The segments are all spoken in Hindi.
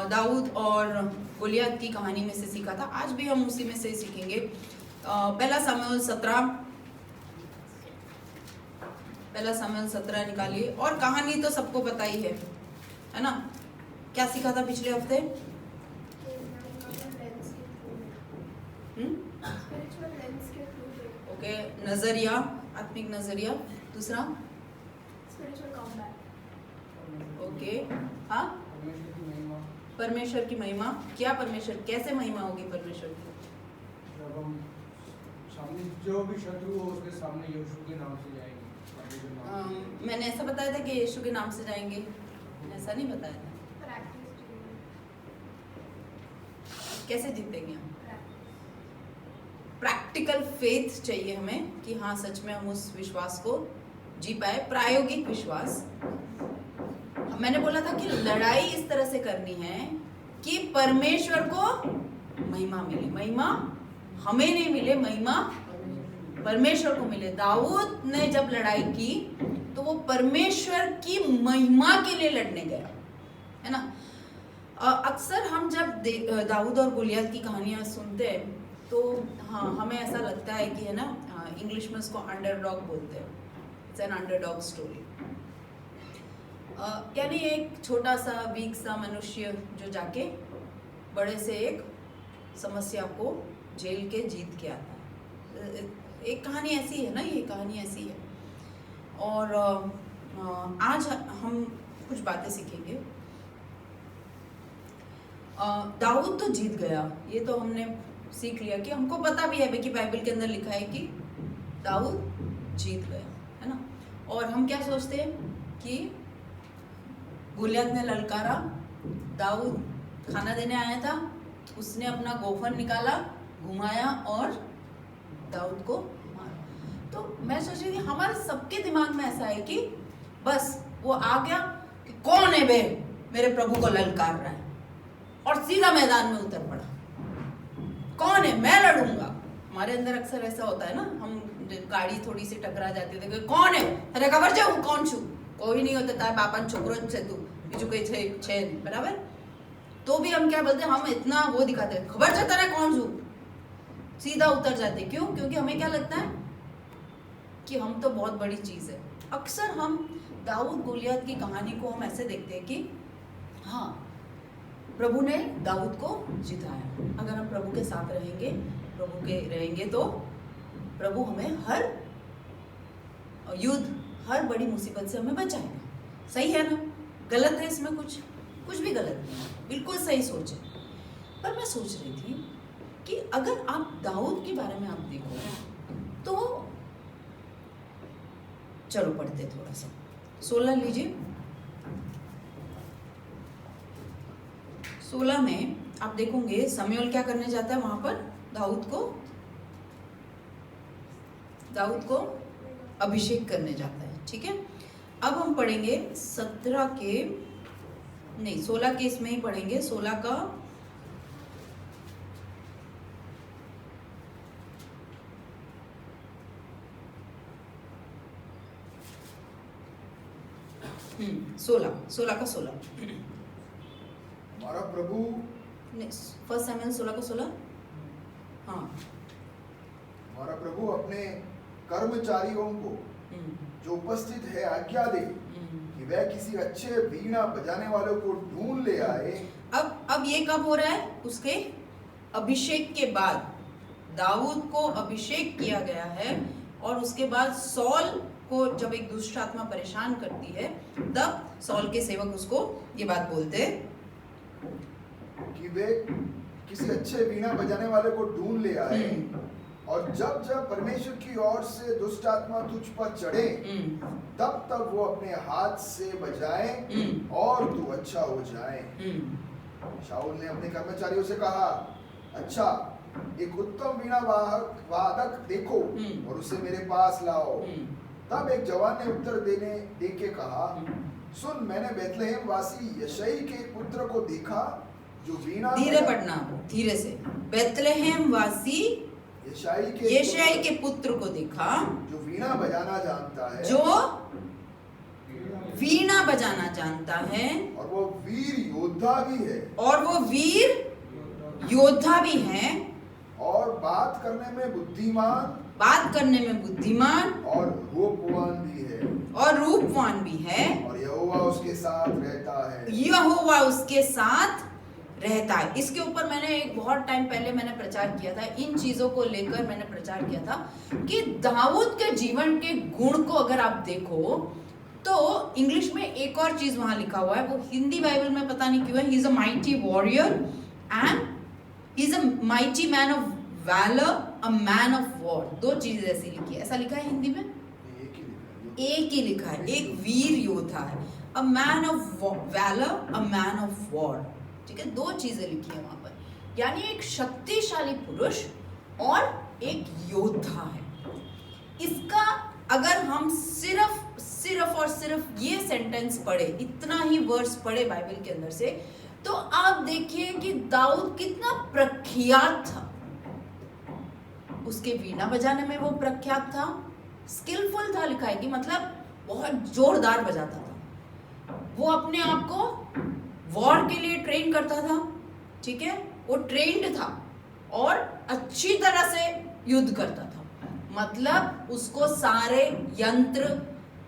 दाऊद और गोलियत की कहानी में से सीखा था, आज भी हम उसी में से सीखेंगे। पहला सामुएल 17 निकालिए। और कहानी तो सबको पता ही है ना। क्या सीखा था पिछले हफ्ते? ओके, नजरिया, आत्मिक नजरिया। दूसरा ओके, हाँ, परमेश्वर की महिमा। क्या परमेश्वर, कैसे महिमा होगी परमेश्वर की? जब हम सामने जो भी शत्रु हो उसके सामने यीशु के नाम से जाएंगे। मैंने ऐसा बताया था कि यीशु के नाम से जाएंगे, ऐसा नहीं बताया था। कैसे जीतेंगे हम? प्रैक्टिकल फेथ चाहिए हमें कि हाँ सच में हम उस विश्वास को जी पाए, प्रायोगिक विश्वास। मैंने बोला था कि लड़ाई इस तरह से करनी है कि परमेश्वर को महिमा मिले। महिमा हमें नहीं मिले, महिमा परमेश्वर को मिले। दाऊद ने जब लड़ाई की तो वो परमेश्वर की महिमा के लिए लड़ने गया, है ना। अक्सर हम जब दाऊद और गोलियत की कहानियां सुनते हैं तो हाँ हमें ऐसा लगता है कि, है ना, इंग्लिश में उसको अंडरडॉग बोलते हैं। It's an underdog story. यानी एक छोटा सा वीक सा मनुष्य जो जाके बड़े से एक समस्या को झेल के जीत के आता है। एक कहानी ऐसी है ना, ये कहानी ऐसी है। और आज हम कुछ बातें सीखेंगे। दाऊद तो जीत गया, ये तो हमने सीख लिया कि हमको पता भी है कि बाइबल के अंदर लिखा है कि दाऊद जीत गया, है ना। और हम क्या सोचते हैं कि गोलियत ने ललकारा, दाऊद खाना देने आया था, उसने अपना गोफन निकाला, घुमाया और दाऊद को मारा। तो मैं सोच रही थी हमारे सबके दिमाग में ऐसा है कि बस वो आ गया कि कौन है बे मेरे प्रभु को ललकार रहा है, और सीधा मैदान में उतर पड़ा। कौन है, मैं लड़ूंगा। हमारे अंदर अक्सर ऐसा होता है ना, हम गाड़ी थोड़ी सी टकरा जाती है, कौन है, अरे खबर जाऊ कौन छू, कोई नहीं होता तार बापा छोकरो छे तू, बीजू कई छे बराबर। तो भी हम क्या बोलते हैं, हम इतना वो दिखाते हैं, खबर छे तारे कौन छू, सीधा उतर जाते। क्यों? क्योंकि हमें क्या लगता है कि हम तो बहुत बड़ी चीज है। अक्सर हम दाऊद गोलियत की कहानी को हम ऐसे देखते हैं कि हाँ प्रभु ने दाऊद को जिताया। अगर हम प्रभु के साथ रहेंगे, प्रभु के रहेंगे तो प्रभु हमें हर युद्ध, हर बड़ी मुसीबत से हमें बचाएगा। सही है ना? गलत है इसमें? कुछ भी गलत नहीं, बिल्कुल सही सोच है। पर मैं सोच रही थी कि अगर आप दाऊद के बारे में आप देखो तो चलो पढ़ते थोड़ा सा। 16 लीजिए। 16 में आप देखोगे शमूएल क्या करने जाता है वहां पर, दाऊद को अभिषेक करने जाता है। ठीक है, अब हम पढ़ेंगे 16 के इसमें ही पढ़ेंगे। 16 का 16 हमारा प्रभु, फर्स्ट शमूएल 16 का 16। हाँ, हमारा प्रभु अपने कर्मचारियों को जो उपस्थित है आज्ञा दे कि वह किसी अच्छे वीणा बजाने वाले को ढूंढ ले आए। अब ये कब हो रहा है? उसके अभिषेक के बाद। दाऊद को अभिषेक किया गया है और उसके बाद सौल को जब एक दुष्ट आत्मा परेशान करती है तब सौल के सेवक उसको ये बात बोलते हैं कि वे किसी अच्छे वीणा बजाने वाले को ढूंढ ले आए, और जब जब परमेश्वर की ओर से दुष्ट आत्मा तुझ पर चढ़े तब तब वो अपने हाथ से बजाए और तू अच्छा हो जाए। शाऊल ने अपने कर्मचारियों से कहा, अच्छा एक उत्तम वीणा वादक देखो और उसे मेरे पास लाओ। तब एक जवान ने उत्तर दे के कहा, सुन, मैंने बेथलेहम वासी यशाई के पुत्र को देखा जो वीणा, धीरे पढ़ना, धीरे से, बेथलेहम वासी यशाई के पुत्र को देखा जो वीणा बजाना जानता है, जो वीणा बजाना जानता है, और वो वीर योद्धा भी है, और वो वीर योद्धा भी हैं, और बात करने में बुद्धिमान, बात करने में बुद्धिमान और रूपवान भी है, और रूपवान भी है, और यहोवा उसके साथ रहता है। यहोवा उसके साथ रहता है। इसके ऊपर मैंने एक बहुत टाइम पहले मैंने प्रचार किया था, इन चीजों को लेकर मैंने प्रचार किया था कि दाऊद के जीवन के गुण को अगर आप देखो तो इंग्लिश में एक और चीज वहां लिखा हुआ है, वो हिंदी बाइबल में पता नहीं क्यों है, he is a mighty warrior and he is a mighty man of valour, a man of war. दो चीजें ऐसी लिखी है, ऐसा लिखा है हिंदी में, एक ही लिखा है, एक वीर योद्धा है, a man of valour, a man of war. ठीक है, दो चीजें लिखी है वहां पर, यानी एक शक्तिशाली पुरुष और एक योद्धा है। इसका अगर हम सिर्फ और सिर्फ ये सेंटेंस पढ़े, इतना ही वर्स पढ़े बाइबल के अंदर से, तो आप देखिए कि दाऊद कितना प्रख्यात था। उसके वीणा बजाने में वो प्रख्यात था, स्किलफुल था, लिखा है कि मतलब बहुत जोरदार बजाता था। वो अपने आप को वॉर के लिए ट्रेन करता था, ठीक है, वो ट्रेंड था और अच्छी तरह से युद्ध करता था। मतलब उसको सारे यंत्र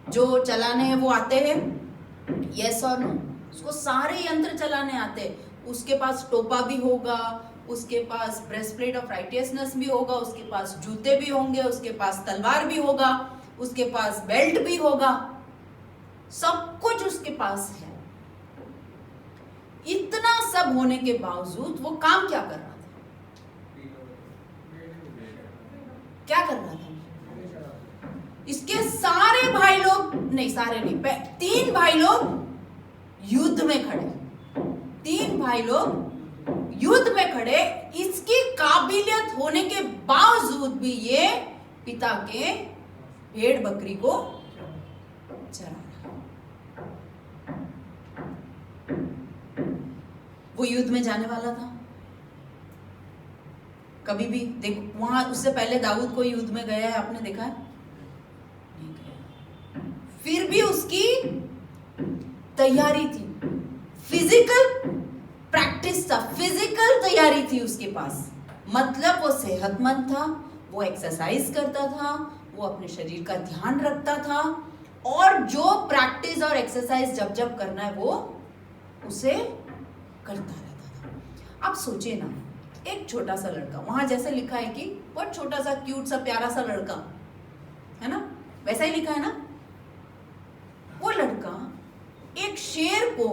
जो चलाने हैं वो आते हैं, यस और नो, उसको सारे यंत्र चलाने आते हैं। उसके पास टोपा भी होगा, उसके पास ब्रेस्टप्लेट ऑफ राइटियसनेस भी होगा, उसके पास जूते भी होंगे, उसके पास तलवार भी होगा, उसके पास बेल्ट भी होगा, सब कुछ उसके पास है। इतना सब होने के बावजूद वो काम क्या कर रहा था? क्या कर रहा था? इसके सारे भाई लोग, नहीं सारे नहीं, 3 भाई लोग युद्ध में खड़े, 3 भाई लोग युद्ध में खड़े। इसकी काबिलियत होने के बावजूद भी ये पिता के भेड़ बकरी को चरा रहा। वो युद्ध में जाने वाला था, कभी भी देखो वहां, उससे पहले दाऊद कोई युद्ध में गया है आपने देखा है? नहीं गया। फिर भी उसकी तैयारी थी, फिजिकल प्रैक्टिस था, फिजिकल तैयारी थी उसके पास। मतलब वो सेहतमंद था, वो एक्सरसाइज करता था, वो अपने शरीर का ध्यान रखता था, और जो प्रैक्टिस और एक्सरसाइज जब जब करना है वो उसे करता रहता था। अब सोचिए ना, एक छोटा सा लड़का, वहां जैसे लिखा है कि बहुत छोटा सा क्यूट सा प्यारा सा लड़का है ना, वैसा ही लिखा है ना। वो लड़का एक शेर को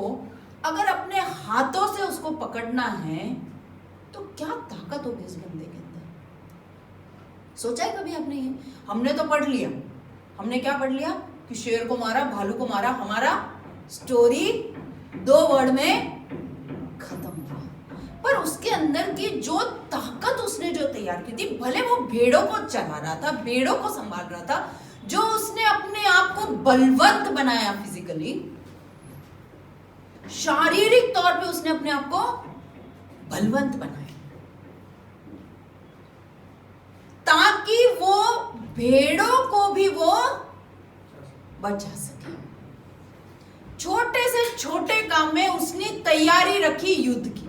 अगर अपने हाथों से उसको पकड़ना है तो क्या ताकत होगी इस बंदे के अंदर? सोचा है कभी आपने ये? हमने तो पढ़ लिया, हमने क्या पढ़ लिया कि शेर को मारा, भालू को मारा, हमारा स्टोरी 2 वर्ड में खत्म हुआ। पर उसके अंदर की जो ताकत उसने जो तैयार की थी, भले वो भेड़ों को चला रहा था, भेड़ों को संभाल रहा था, जो उसने अपने आप को बलवंत बनाया फिजिकली, शारीरिक तौर पे उसने अपने आप को बलवंत बनाया, ताकि वो भेड़ों को भी वो बचा सके। छोटे से छोटे काम में उसने तैयारी रखी युद्ध की,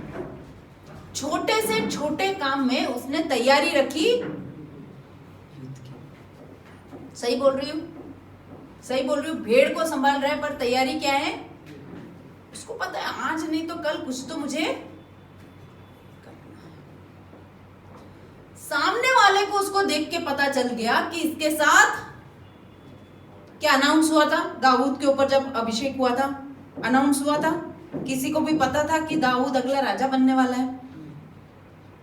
छोटे से छोटे काम में उसने तैयारी रखी युद्ध की। सही बोल रही हूं? सही बोल रही हूं? भेड़ को संभाल रहा है पर तैयारी क्या है? उसको पता है आज नहीं तो कल कुछ तो मुझे करना है। सामने वाले को उसको देख के पता चल गया कि इसके साथ क्या अनाउंस हुआ था, दाऊद के ऊपर जब अभिषेक हुआ था, अनाउंस हुआ था, किसी को भी पता था कि दाऊद अगला राजा बनने वाला है।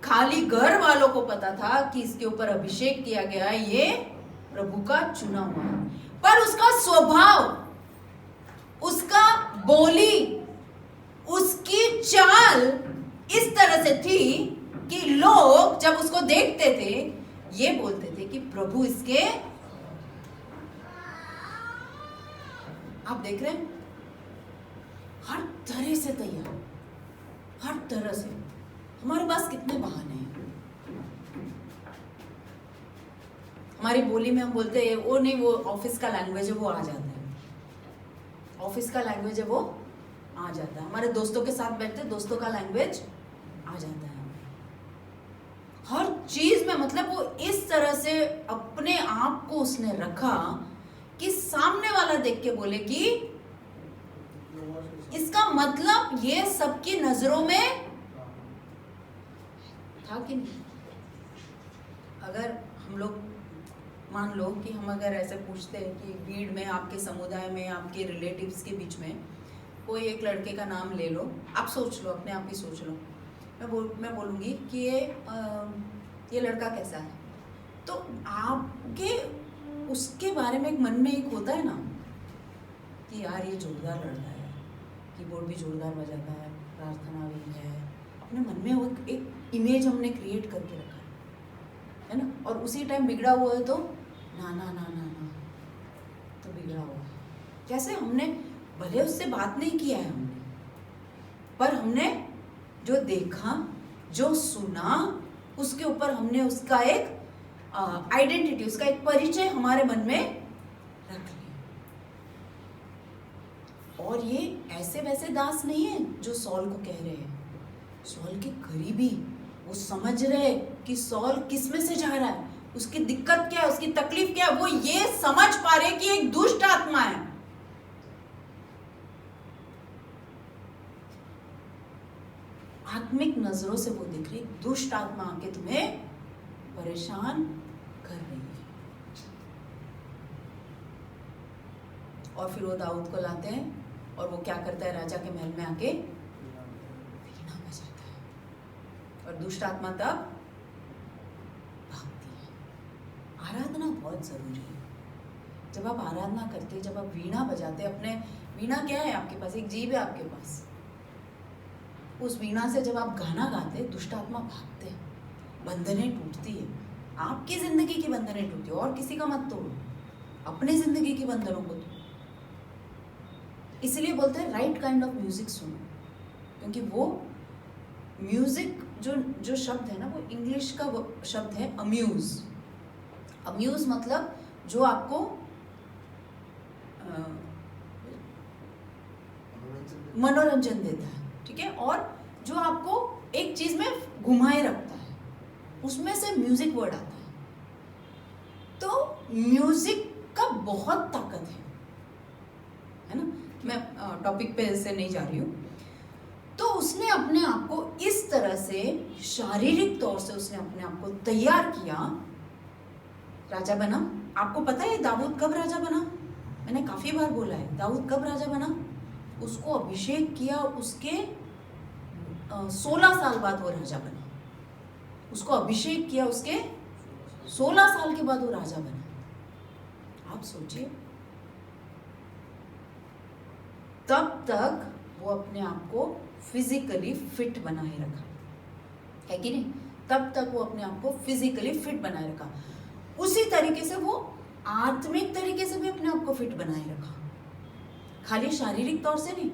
खाली घर वालों को पता था कि इसके ऊपर अभिषेक किया गया, ये प्रभु का चुना हुआ है। पर उसका स्वभाव, उसका बोली, उसकी चाल इस तरह से थी कि लोग जब उसको देखते थे ये बोलते थे कि प्रभु इसके, आप देख रहे हैं, हर तरह से तैयार, हर तरह से। हमारे पास कितने बहाने हैं। हमारी बोली में हम बोलते हैं वो नहीं, वो ऑफिस का लैंग्वेज है, वो आ जाता है, ऑफिस का लैंग्वेज है, वो आ जाता है। हमारे दोस्तों के साथ बैठते, दोस्तों का लैंग्वेज आ जाता है। हर चीज में मतलब वो इस तरह से अपने आप को उसने रखा कि सामने वाला देख के बोले कि इसका मतलब ये सबकी नजरों में था कि नहीं। अगर हम लोग मान लो कि हम अगर ऐसे पूछते हैं कि भीड़ में, आपके समुदाय में, आपके रिलेटिव्स के बीच में कोई एक लड़के का नाम ले लो, आप सोच लो, अपने आप ही सोच लो, मैं बोलूँगी कि ये लड़का कैसा है, तो आपके उसके बारे में एक मन में एक होता है ना कि यार ये जोरदार लड़का है, कीबोर्ड भी जोरदार बजाता है, प्रार्थना भी है, अपने मन में वो एक इमेज हमने क्रिएट करके रखा है ना। और उसी टाइम बिगड़ा हुआ है तो ना ना ना ना ना, तो बिगड़ा हुआ है। कैसे? हमने भले उससे बात नहीं किया है हमने, पर हमने जो देखा, जो सुना, उसके ऊपर हमने उसका एक आइडेंटिटी, उसका एक परिचय हमारे मन में रख लिया। और ये ऐसे वैसे दास नहीं है जो सॉल को कह रहे हैं, सॉल के करीबी, वो समझ रहे कि सॉल किस में से जा रहा है, उसकी दिक्कत क्या है, उसकी तकलीफ क्या है, वो ये समझ पा रहे कि एक दुष्ट आत्मा है। आत्मिक नजरों से वो देख रही दुष्ट आत्मा आके तुम्हें परेशान कर रही है। और फिर वो दाऊद को लाते हैं और वो क्या करता है, राजा के महल में आके वीणा बजाता है और दुष्ट आत्मा तब भागती है। आराधना बहुत जरूरी है। जब आप आराधना करते, जब आप वीणा बजाते, अपने वीणा क्या है आपके पास, एक जीव है आपके पास, उस वीणा से जब आप गाना गाते, दुष्ट आत्मा भागते हैं, बंधनें टूटती है। आपकी जिंदगी की बंधनें टूटती है, और किसी का मत तोड़ो, अपनी जिंदगी की बंधनों को तोड़ो। इसलिए बोलते हैं राइट काइंड ऑफ म्यूजिक सुनो, क्योंकि वो म्यूजिक जो शब्द है ना, वो इंग्लिश का वो शब्द है अम्यूज। अम्यूज मतलब जो आपको मनोरंजन देता है, ठीक है, और जो आपको एक चीज में घुमाए रखता है, उसमें से म्यूजिक वर्ड आता है। तो म्यूजिक का बहुत ताकत है ना। मैं टॉपिक पे से नहीं जा रही हूँ। तो उसने अपने आप को इस तरह से शारीरिक तौर से उसने अपने आप को तैयार किया, राजा बना। आपको पता है दाऊद कब राजा बना? मैंने काफी बार बोला है, दाऊद कब राजा बना? उसको अभिषेक किया, उसके 16 साल बाद वो राजा बना। उसको अभिषेक किया, उसके 16 साल के बाद वो राजा बना। आप सोचिए, तब तक वो अपने आप को फिजिकली फिट बनाए रखा, है कि नहीं? तब तक वो अपने आप को फिजिकली फिट बनाए रखा। उसी तरीके से वो आत्मिक तरीके से भी अपने आप को फिट बनाए रखा, खाली शारीरिक तौर से नहीं,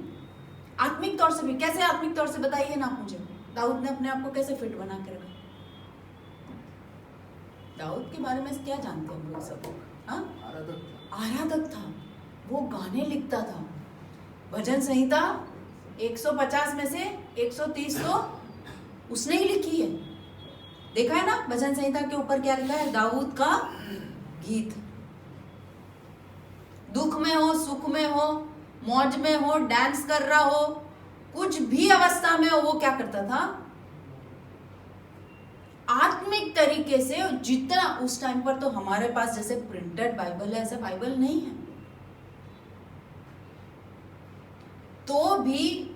आत्मिक तौर से भी। कैसे आत्मिक तौर से बताइए ना मुझे, दाऊद ने अपने आप को कैसे फिट बना के रखा? दाऊद के बारे में क्या जानते हैं हम लोग सब? आराधक था, वो गाने लिखता था। भजन संहिता 150 में से 130 तो उसने ही लिखी है। देखा है ना भजन संहिता के ऊपर क्या लिखा है? दाऊद का गीत। दुख में हो, सुख में हो, मौज में हो, डांस कर रहा हो, कुछ भी अवस्था में हो, वो क्या करता था? आत्मिक तरीके से। जितना उस टाइम पर तो हमारे पास जैसे प्रिंटेड बाइबल है, ऐसा बाइबल नहीं है, तो भी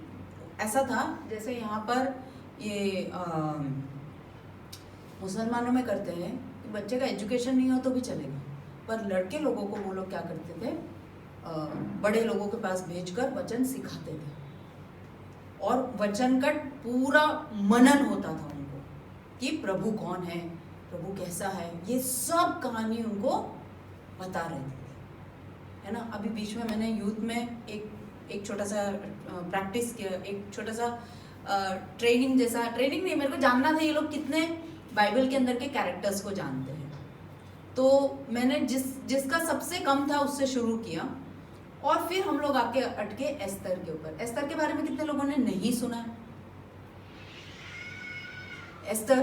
ऐसा था जैसे यहाँ पर ये मुसलमानों में करते हैं कि बच्चे का एजुकेशन नहीं हो तो भी चलेगा, पर लड़के लोगों को वो लोग क्या करते थे, बड़े लोगों के पास भेजकर वचन सिखाते थे, और वचन का पूरा मनन होता था उनको कि प्रभु कौन है, प्रभु कैसा है, ये सब कहानी उनको बता रहे थे, है ना। अभी बीच में मैंने यूथ में एक छोटा सा प्रैक्टिस किया, एक छोटा सा ट्रेनिंग जैसा, ट्रेनिंग नहीं, मेरे को जानना था ये लोग कितने बाइबल के अंदर के कैरेक्टर्स को जानते हैं। तो मैंने जिसका सबसे कम था उससे शुरू किया, और फिर हम लोग आके अटके एस्तर के ऊपर। एस्तर के बारे में कितने लोगों ने नहीं सुना है? एस्तर,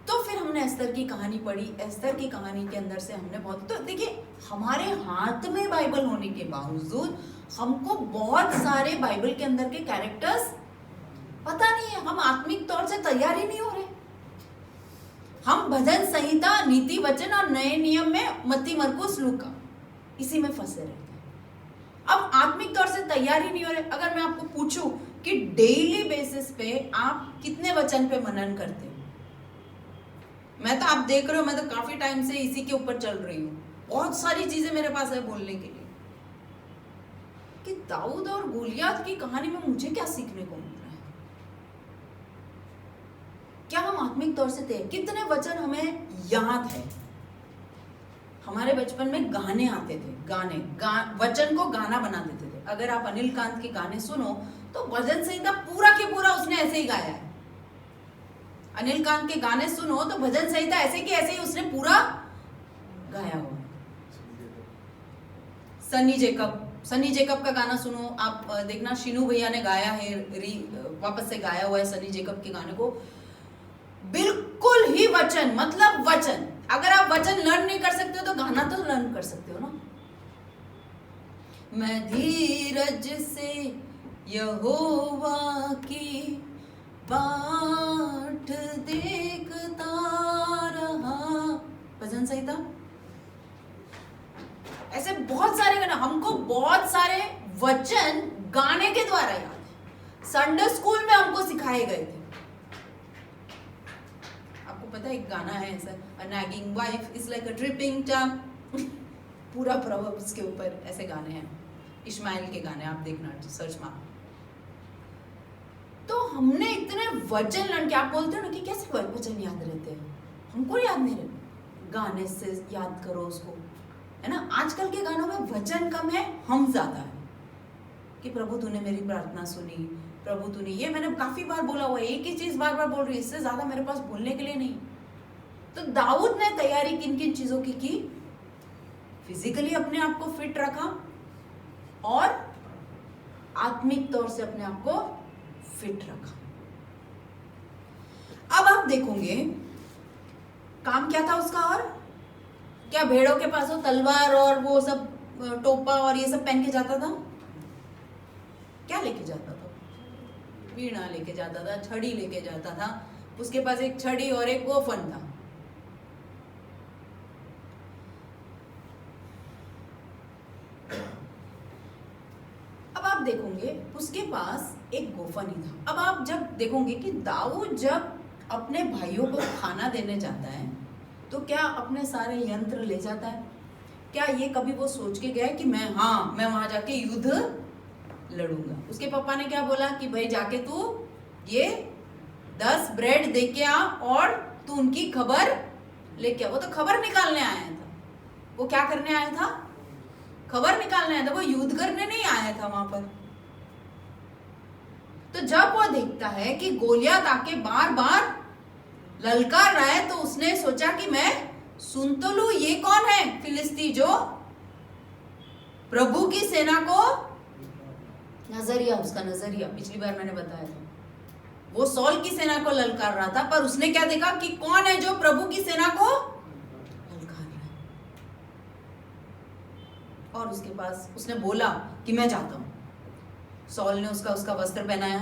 तो फिर हमने एस्तर की कहानी पढ़ी। एस्तर की कहानी के अंदर से हमने बहुत, तो देखिए हमारे हाथ में बाइबल होने के बावजूद हमको बहुत सारे बाइबल के अंदर के कैरेक्टर्स पता नहीं है। हम आत्मिक तौर से तैयार ही नहीं हो रहे। हम भजन संहिता, नीति वचन और नए नियम में मत्ती मरकुस लूका इसी में फंसे रहते हैं। अब आत्मिक तौर से तैयार ही नहीं हो रहे। अगर मैं आपको पूछूं कि डेली बेसिस पे आप कितने वचन पे मनन करते हो? मैं तो, आप देख रहे हो, मैं तो काफी टाइम से इसी के ऊपर चल रही हूँ। बहुत सारी चीजें मेरे पास है बोलने के लिए कि दाऊद और गोलियत की कहानी में मुझे क्या सीखने को मिल रहा है। क्या हम आत्मिक तौर से थे? कितने वचन हमें याद है? हमारे बचपन में गाने आते थे, वचन को गाना बना देते थे। अगर आप अनिल कांत के गाने सुनो तो भजन संहिता पूरा के पूरा उसने ऐसे ही गाया है। अनिल कांत के गाने सुनो तो भजन संहिता ऐसे की ऐसे ही उसने पूरा गाया हुआ। सनी जेकब का गाना सुनो, आप देखना, शिनू भैया ने गाया है, वापस से गाया हुआ है सनी जेकब के गाने को। बिल्कुल ही वचन, मतलब वचन। अगर आप वचन लर्न नहीं कर सकते हो तो गाना तो लर्न कर सकते हो ना। मैं धीरज से यहोवा की बाट देखता रहा, भजन संहिता। ऐसे बहुत सारे गाने, हमको बहुत सारे वचन गाने के द्वारा याद है। संडे स्कूल में हमको सिखाए गए थे। आपको पता है एक गाना है ऐसा, a nagging wife is like a dripping tongue. पूरा प्रोवर्ब्स के ऊपर ऐसे गाने हैं, इस्माइल के गाने, आप देखना सर्च मार। तो हमने इतने वचन लर्न किया। आप बोलते हो ना कि कैसे वचन याद रहते हैं, हमको याद नहीं रहते। गाने से याद करो उसको, है ना। आजकल के गानों में वचन कम है, हम ज्यादा है कि प्रभु तूने मेरी प्रार्थना सुनी, प्रभु तूने, ये मैंने काफी बार बोला हुआ है, एक ही चीज बार बार बोल रही है, इससे ज्यादा मेरे पास बोलने के लिए नहीं। तो दाऊद ने तैयारी किन किन चीजों की? फिजिकली अपने आप को फिट रखा और आत्मिक तौर से अपने आप को फिट रखा। अब आप देखोगे काम क्या था उसका, और क्या भेड़ों के पास वो तलवार और वो सब टोपा और ये सब पहन के जाता था? क्या लेके जाता था? वीणा लेके जाता था, छड़ी लेके जाता था। उसके पास एक छड़ी और एक गोफन था। अब आप देखोगे उसके पास एक गोफन ही था। अब आप जब देखोगे कि दाऊद जब अपने भाइयों को खाना देने जाता है तो क्या अपने सारे यंत्र ले जाता है? क्या ये कभी वो सोच के गया कि मैं वहां जाके युद्ध लड़ूंगा? उसके पापा ने क्या बोला कि भाई जाके तू ये 10 ब्रेड दे के आ और तू उनकी खबर लेके आ। वो तो खबर निकालने आया था। वो क्या करने आया था? खबर निकालने आया था। वो युद्ध करने नहीं आया था वहां पर। तो जब वो देखता है कि गोलियत आके बार बार ललकार रहा है तो उसने सोचा कि मैं सुन तो लूं, ये कौन है फिलिस्ती जो प्रभु की सेना को, नजरिया, उसका नजरिया पिछली बार मैंने बताया था, वो सॉल की सेना को ललकार रहा था, पर उसने क्या देखा कि कौन है जो प्रभु की सेना को ललकार रहा है। और उसके पास उसने बोला कि मैं जाता हूं। सॉल ने उसका वस्त्र पहनाया।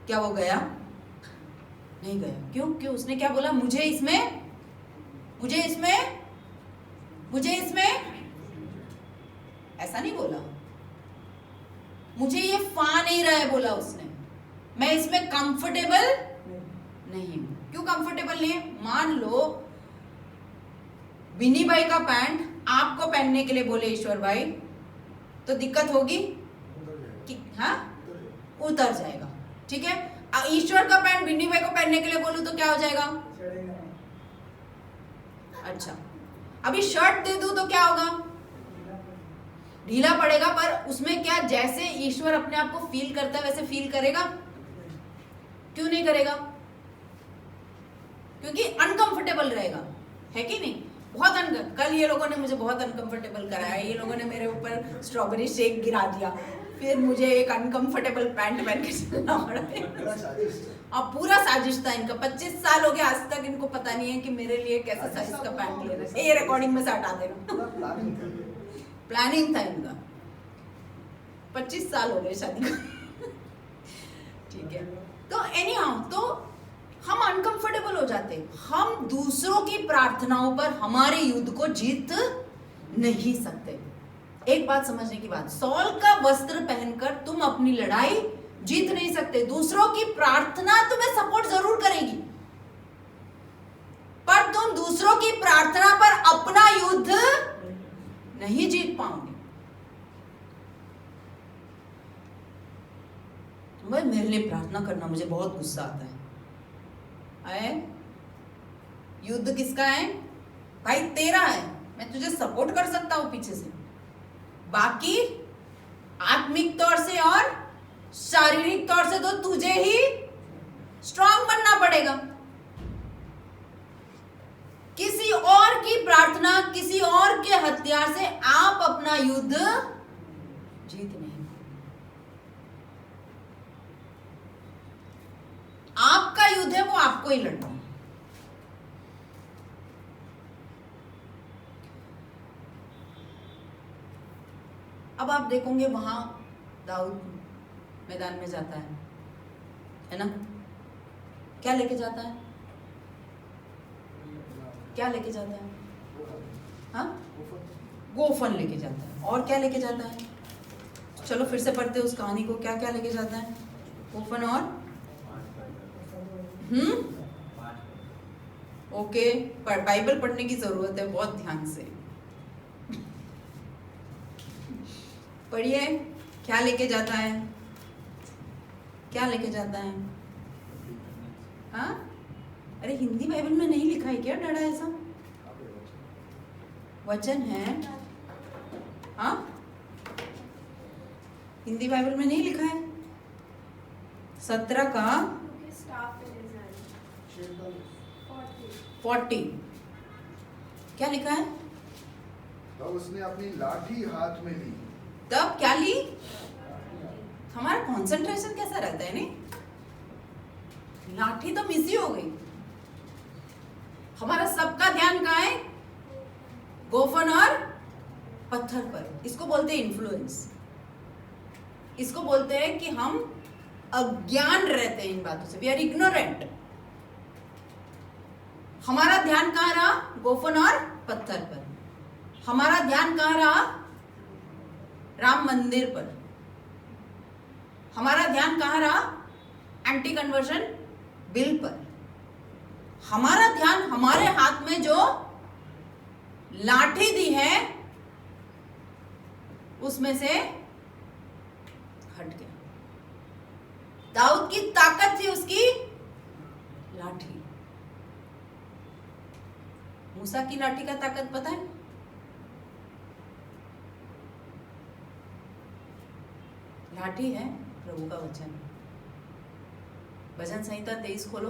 क्या वो गया? नहीं गया। क्यों? उसने क्या बोला? मुझे इसमें ऐसा नहीं बोला, मुझे ये फा नहीं रहा है बोला उसने, मैं इसमें कंफर्टेबल नहीं हूं। क्यों कंफर्टेबल नहीं है? मान लो बिनी भाई का पैंट आपको पहनने के लिए बोले ईश्वर भाई, तो दिक्कत होगी कि हाँ उतर जाएगा। ठीक है, ईश्वर का पैंट बिन्नी भाई को पहनने के लिए बोलूं तो क्या हो जाएगा? अच्छा, अभी शर्ट दे दूं तो क्या होगा? ढीला पड़ेगा। पर उसमें क्या, जैसे ईश्वर अपने आप को फील करता है वैसे फील करेगा? क्यों नहीं करेगा? क्योंकि अनकंफर्टेबल रहेगा, है कि नहीं? कल ये लोगों ने मुझे बहुत अनकंफर्टेबल कराया, ये लोगों ने मेरे ऊपर स्ट्रॉबेरी शेक गिरा दिया, फिर मुझे एक अनकंफर्टेबल पैंट पहन के चलना पड़ा। अब पूरा साजिश था इनका, 25 साल हो गए आज तक इनको पता नहीं है कि मेरे लिए कैसा साइज का पैंट लेना है। ये रिकॉर्डिंग में से हटा देना। प्लानिंग था इनका, 25 साल हो गए शादी को। ठीक है, तो एनी हाउ, तो हम अनकंफर्टेबल हो जाते, हम दूसरों की प्रार्थनाओं पर हमारे युद्ध को जीत नहीं सकते। एक बात समझने की बात, सॉल का वस्त्र पहनकर तुम अपनी लड़ाई जीत नहीं सकते। दूसरों की प्रार्थना तुम्हें सपोर्ट जरूर करेगी, पर तुम दूसरों की प्रार्थना पर अपना युद्ध नहीं जीत पाओगे। भाई मेरे लिए प्रार्थना करना, मुझे बहुत गुस्सा आता है। युद्ध किसका है भाई? तेरा है। मैं तुझे सपोर्ट कर सकता हूं पीछे से, बाकी आत्मिक तौर से और शारीरिक तौर से तो तुझे ही स्ट्रांग बनना पड़ेगा। किसी और की प्रार्थना, किसी और के हथियार से आप अपना युद्ध जीत नहीं। आपका युद्ध है वो आपको ही लड़ना है। अब आप देखोगे वहां दाऊद मैदान में जाता है ना? क्या लेके जाता है? क्या लेके जाता है? हाँ, गोफन लेके जाता है। और क्या लेके जाता है? चलो फिर से पढ़ते उस कहानी को। क्या क्या लेके जाता है? गोफन और ओके, बाइबल पढ़ने की जरूरत है बहुत ध्यान से। पढ़िए, क्या लेके जाता है? क्या लेके जाता है? हाँ, अरे हिंदी बाइबल में नहीं लिखा है क्या डरा ऐसा? वचन है, हाँ, हिंदी बाइबल में नहीं लिखा है। 17 का 40 क्या लिखा है? तब उसने अपनी लाठी हाथ में ली। तब क्या ली? हमारा कंसंट्रेशन कैसा रहता है नहीं? लाठी तो मिस ही हो गई। हमारा सबका ध्यान कहाँ है? गोफन और पत्थर पर। इसको बोलते हैं इन्फ्लुएंस। इसको बोलते हैं कि हम अज्ञान रहते हैं इन बातों से, वी आर इग्नोरेंट। हमारा ध्यान कहाँ रहा? गोफन और पत्थर पर। हमारा ध्यान कहाँ रहा? राम मंदिर पर। हमारा ध्यान कहाँ रहा? एंटी कन्वर्शन बिल पर। हमारा ध्यान हमारे हाथ में जो लाठी दी है उसमें से हट गया। दाऊद की ताकत थी उसकी लाठी। मूसा की लाठी का ताकत पता है? लाठी है प्रभु का वचन। भजन संहिता 23 खोलो।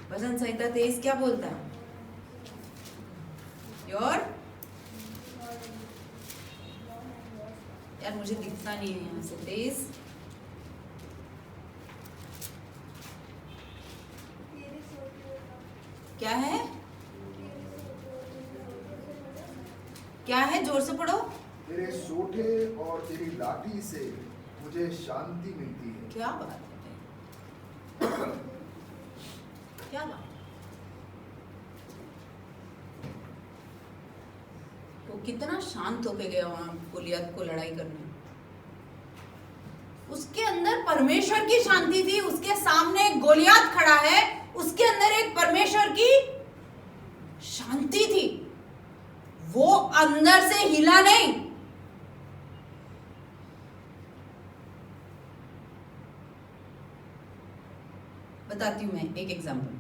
भजन संहिता 23 क्या बोलता है? योर, यार मुझे दिखता नहीं है यहाँ से। 23 क्या है? क्या है? जोर से पढ़ो। तेरे सोठे और तेरी लाठी से मुझे शांति मिलती है। क्या बात है, क्या बात। वो कितना शांत होके गया वहां गोलियत को लड़ाई करने। उसके अंदर परमेश्वर की शांति थी। उसके सामने एक गोलियत खड़ा है, उसके अंदर एक परमेश्वर की शांति थी। वो अंदर से हिला नहीं। बताती हूं मैं एक एग्जांपल।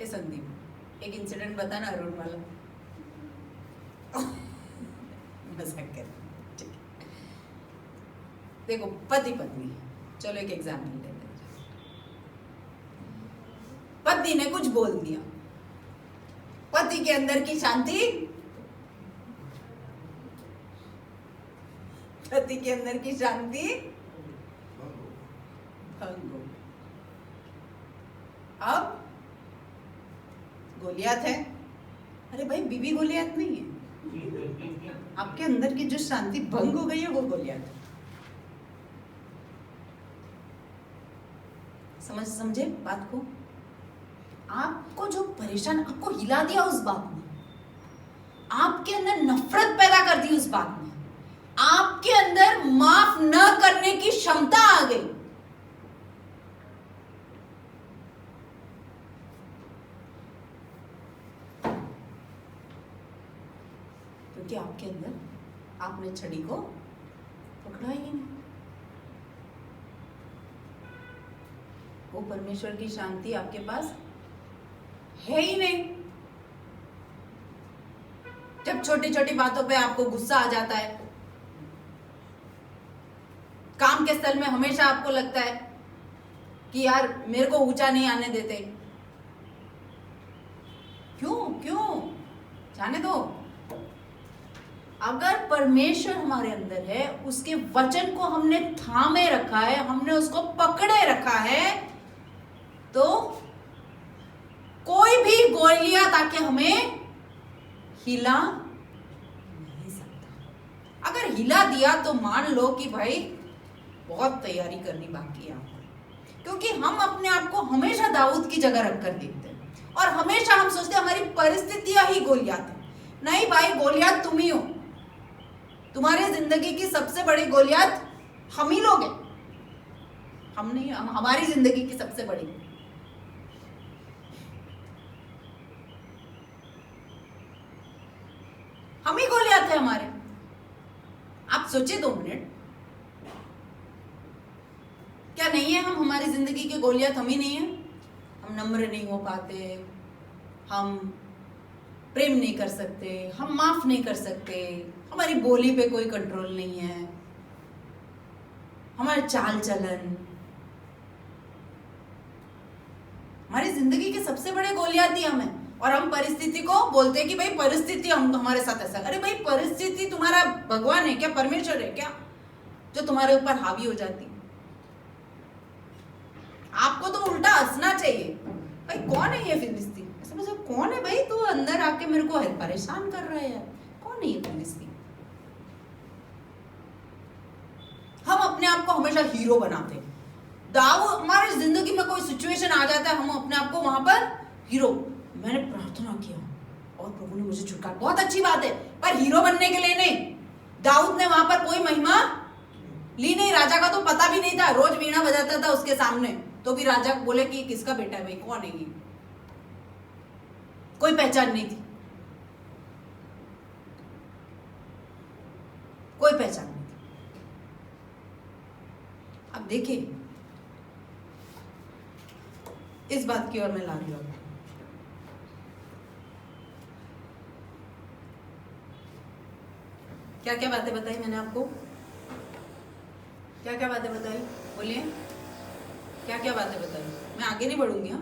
संदीप, एक इंसिडेंट बताना अरुण वाला। मजाक कर, ठीक है। देखो, पति पत्नी, चलो एक एग्जांपल लेते हैं। पति ने कुछ बोल दिया, पति के अंदर की शांति, पति के अंदर की शांति भंग हो। अब गोलियात है। अरे भाई बीवी गोलियात नहीं है, आपके अंदर की जो शांति भंग हो गई है वो गोलियात है। समझे बात को? आपको जो परेशान, आपको हिला दिया उस बात ने, आपके अंदर नफरत पैदा कर दी उस बात ने, आपके अंदर माफ न करने की क्षमता आ गई। क्योंकि आपके अंदर आपने छड़ी को पकड़ा ही नहीं। वो परमेश्वर की शांति आपके पास है ही नहीं। जब छोटी छोटी बातों पे आपको गुस्सा आ जाता है, काम के स्थल में हमेशा आपको लगता है कि यार मेरे को ऊंचा नहीं आने देते, क्यों जाने दो। अगर परमेश्वर हमारे अंदर है, उसके वचन को हमने थामे रखा है, हमने उसको पकड़े रखा है, तो कोई भी गोलियात आके हमें हिला नहीं सकता। अगर हिला दिया तो मान लो कि भाई बहुत तैयारी करनी बाकी है आपको, क्योंकि हम अपने आप को हमेशा दाऊद की जगह रखकर देखते हैं और हमेशा हम सोचते हैं हमारी परिस्थितियां ही गोलियात है। नहीं भाई, गोलियात तुम ही हो। तुम्हारी जिंदगी की सबसे बड़ी गोलियात हम ही लोग हैं, हम नहीं। हमारी जिंदगी की सबसे बड़ी हम ही गोलियात है हमारे। आप सोचिए 2 मिनट, क्या नहीं है हम हमारी जिंदगी के गोलियात हम ही नहीं है? हम नम्र नहीं हो पाते, हम प्रेम नहीं कर सकते, हम माफ नहीं कर सकते, हमारी बोली पे कोई कंट्रोल नहीं है, हमारे चाल चलन, हमारी जिंदगी के सबसे बड़े गोलियात ही हम हैं। और हम परिस्थिति को बोलते हैं कि भाई परिस्थिति हम हमारे साथ ऐसा। अरे भाई, परिस्थिति तुम्हारा भगवान है क्या? परमेश्वर है क्या जो तुम्हारे ऊपर हावी हो जाती? आपको तो उल्टा हंसना चाहिए। भाई कौन है ये फिलिस्तीन? ऐसा मतलब कौन है भाई? तू अंदर आके मेरे को परेशान कर रहा है यार। कौन है ये फिलिस्तीन? हम अपने आप को हमेशा हीरो बनाते हैं। दाऊद, हमारी जिंदगी में कोई सिचुएशन आ जाता है, हम अपने आप को वहां पर हीरो, मैंने प्रार्थना किया और प्रभु ने मुझे छुटकारा, बहुत अच्छी बात है, पर हीरो बनने के लिए नहीं। दाऊद ने वहां पर कोई महिमा ली नहीं, राजा का तो पता भी नहीं था, रोज वीणा बजाता था उसके सामने, तो भी राजा बोले कि किसका बेटा है भाई, कौन है ये? कोई पहचान नहीं थी, कोई पहचान नहीं थी। अब देखिए, इस बात की ओर मैं ला रही हूं। क्या क्या बातें बताई मैंने आपको? क्या क्या बातें बताई? बोलिए, क्या क्या बातें बताई? मैं आगे नहीं बढ़ूंगी, हाँ,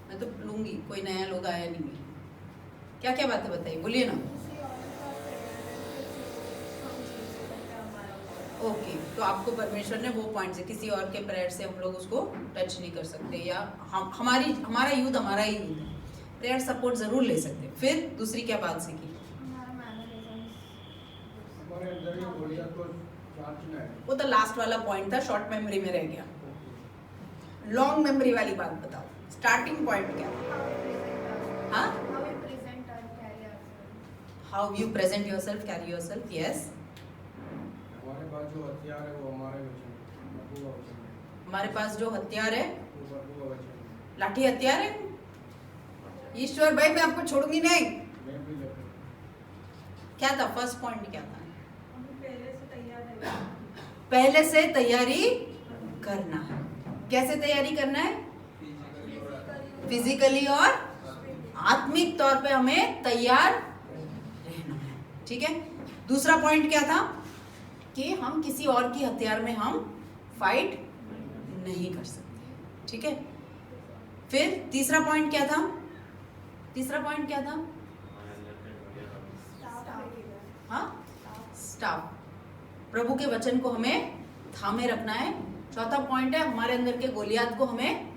मैं तो लूंगी, कोई नया लोग आया नहीं है। क्या क्या बातें बताई? बोलिए ना। ओके, तो आपको परमेश्वर ने वो पॉइंट से, किसी और के प्रेयर से हम लोग उसको टच नहीं कर सकते, या हमारा युद्ध हमारा ही युद्ध है। प्रेयर सपोर्ट जरूर ले सकते। फिर दूसरी क्या बात सीखी? वो तो लास्ट वाला पॉइंट था, शॉर्ट मेमोरी में रह गया। लॉन्ग मेमोरी वाली बात बताओ, स्टार्टिंग पॉइंट क्या? हाँ, how you present yourself, carry yourself. Yes, हमारे पास जो हथियार है वो हमारे वचन है। हमारे पास जो हथियार है, लाठी हथियार है। ईश्वर भाई, मैं आपको छोड़ूंगी नहीं। क्या था फर्स्ट पॉइंट? क्या था? पहले से तैयारी करना है। कैसे तैयारी करना है? फिजिकली और आत्मिक तौर पे हमें तैयार रहना है। ठीक है। दूसरा पॉइंट क्या था? कि हम किसी और की हथियार में हम फाइट नहीं कर सकते। ठीक है। फिर तीसरा पॉइंट क्या था? तीसरा पॉइंट क्या था? हाँ, स्टाफ। प्रभु के वचन को हमें थामे रखना है। चौथा पॉइंट है हमारे अंदर के गोलियात को हमें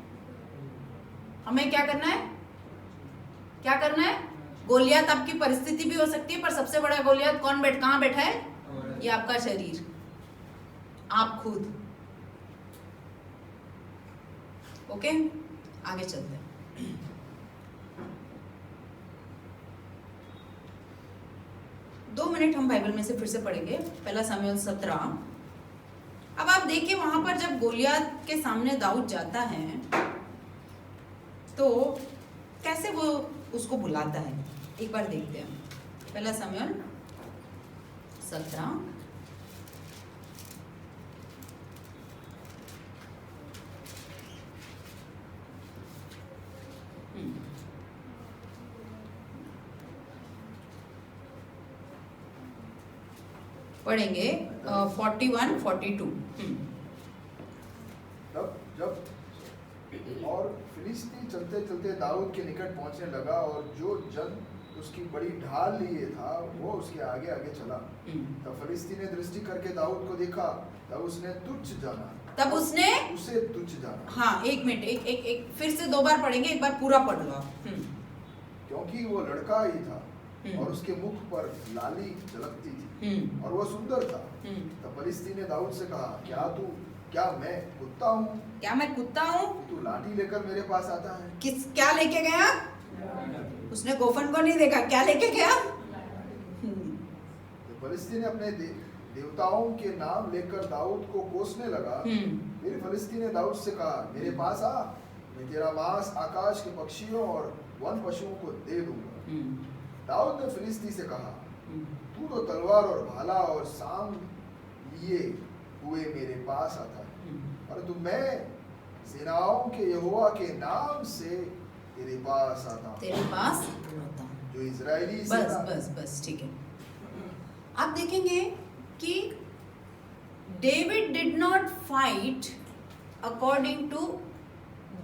क्या करना है? क्या करना है? गोलियात आपकी परिस्थिति भी हो सकती है, पर सबसे बड़ा गोलियात कहाँ बैठा है? ये आपका शरीर, आप खुद। ओके, आगे चलते हैं। दो मिनट हम बाइबल में से फिर से पढ़ेंगे, पहला शमूएल 17। अब आप देखिए वहां पर जब गोलियात के सामने दाऊद जाता है तो कैसे वो उसको बुलाता है, एक बार देखते हैं। पहला शमूएल 17 पढ़ेंगे 41-42। जब और फिलिस्ती चलते चलते दाऊद के निकट पहुंचने लगा और जो जन उसकी बड़ी ढाल लिए था वो उसके आगे आगे चला। तब फिलिस्ती ने दृष्टि करके दाऊद को देखा, तब उसने तुच्छ जाना। तब उसने उसे तुच्छ जाना। हाँ, एक मिनट, एक फिर से दो बार पढ़ेंगे, एक बार पूरा पढ़ लो। क्योंकि वो लड़का ही था और उसके मुख पर लाली झलकती थी और वो सुंदर था। तब फिलिस्ती ने दाऊद से कहा, क्या मैं कुत्ता हूँ? क्या मैं कुत्ता हूँ? तू लाठी लेकर मेरे पास आता है? क्या लेके गया? उसने गोफन को नहीं देखा, क्या लेके गया? तो फिलिस्ती ने अपने देवताओं के नाम लेकर दाऊद को कोसने लगा। फिर फिलिस्ती ने दाऊद से कहा, मेरे पास आ, मैं तेरा मांस आकाश के पक्षियों और वन पशुओं को दे दूंगा। दाऊद ने फिलिस्ती से कहा, तू तो तलवार और भाला और सांग लिए हुए मेरे पास आता है, परंतु मैं सेनाओं के यहोवा के नाम से तेरे पास आता हूं, जो इजरायली बस ठीक है। आप देखेंगे कि David did not fight according to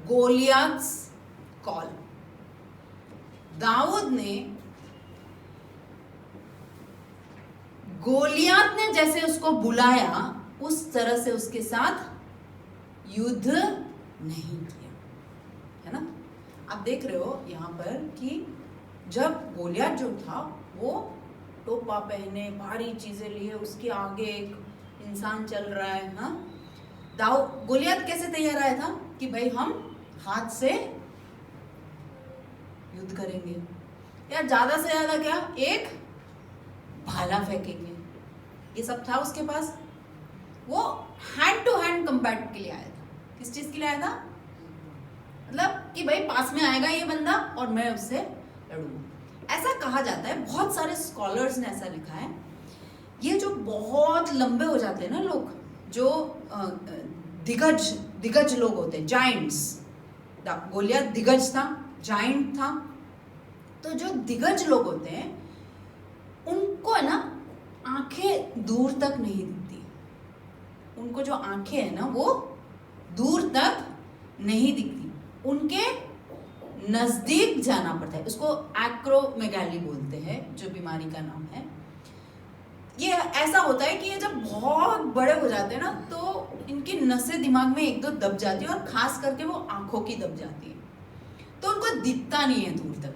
Goliath's call. दाऊद ने, गोलियात ने जैसे उसको बुलाया उस तरह से उसके साथ युद्ध नहीं किया, है ना। आप देख रहे हो यहाँ पर कि जब गोलियात जो था वो टोपा पहने, भारी चीजें लिए, उसके आगे एक इंसान चल रहा है। हाँ, गोलियात कैसे तैयार आया था कि भाई हम हाथ से युद्ध करेंगे, या ज्यादा से ज्यादा क्या एक भाला फेंकेंगे, ये सब था उसके पास। वो हैंड टू हैंड कंबैट के लिए आया था। किस चीज के लिए आया था? मतलब कि भाई पास में आएगा ये बंदा और मैं उससे लड़ूंगा। ऐसा कहा जाता है, बहुत सारे स्कॉलर्स ने ऐसा लिखा है। ये जो बहुत लंबे हो जाते हैं ना लोग, जो दिग्गज लोग होते हैं, जाइंट्स, गोलियात दिग्गज था, जाइंट था, तो जो दिग्गज लोग होते हैं उनको है ना आंखें दूर तक नहीं दिखती। उनको जो आंखें है ना वो दूर तक नहीं दिखती, उनके नजदीक जाना पड़ता है। उसको एक्रोमेगाली बोलते हैं, जो बीमारी का नाम है। ये ऐसा होता है कि ये जब बहुत बड़े हो जाते हैं ना तो इनकी नसें दिमाग में एक दो दब जाती है, और खास करके वो आंखों की दब जाती है, तो उनको दिखता नहीं है दूर तक।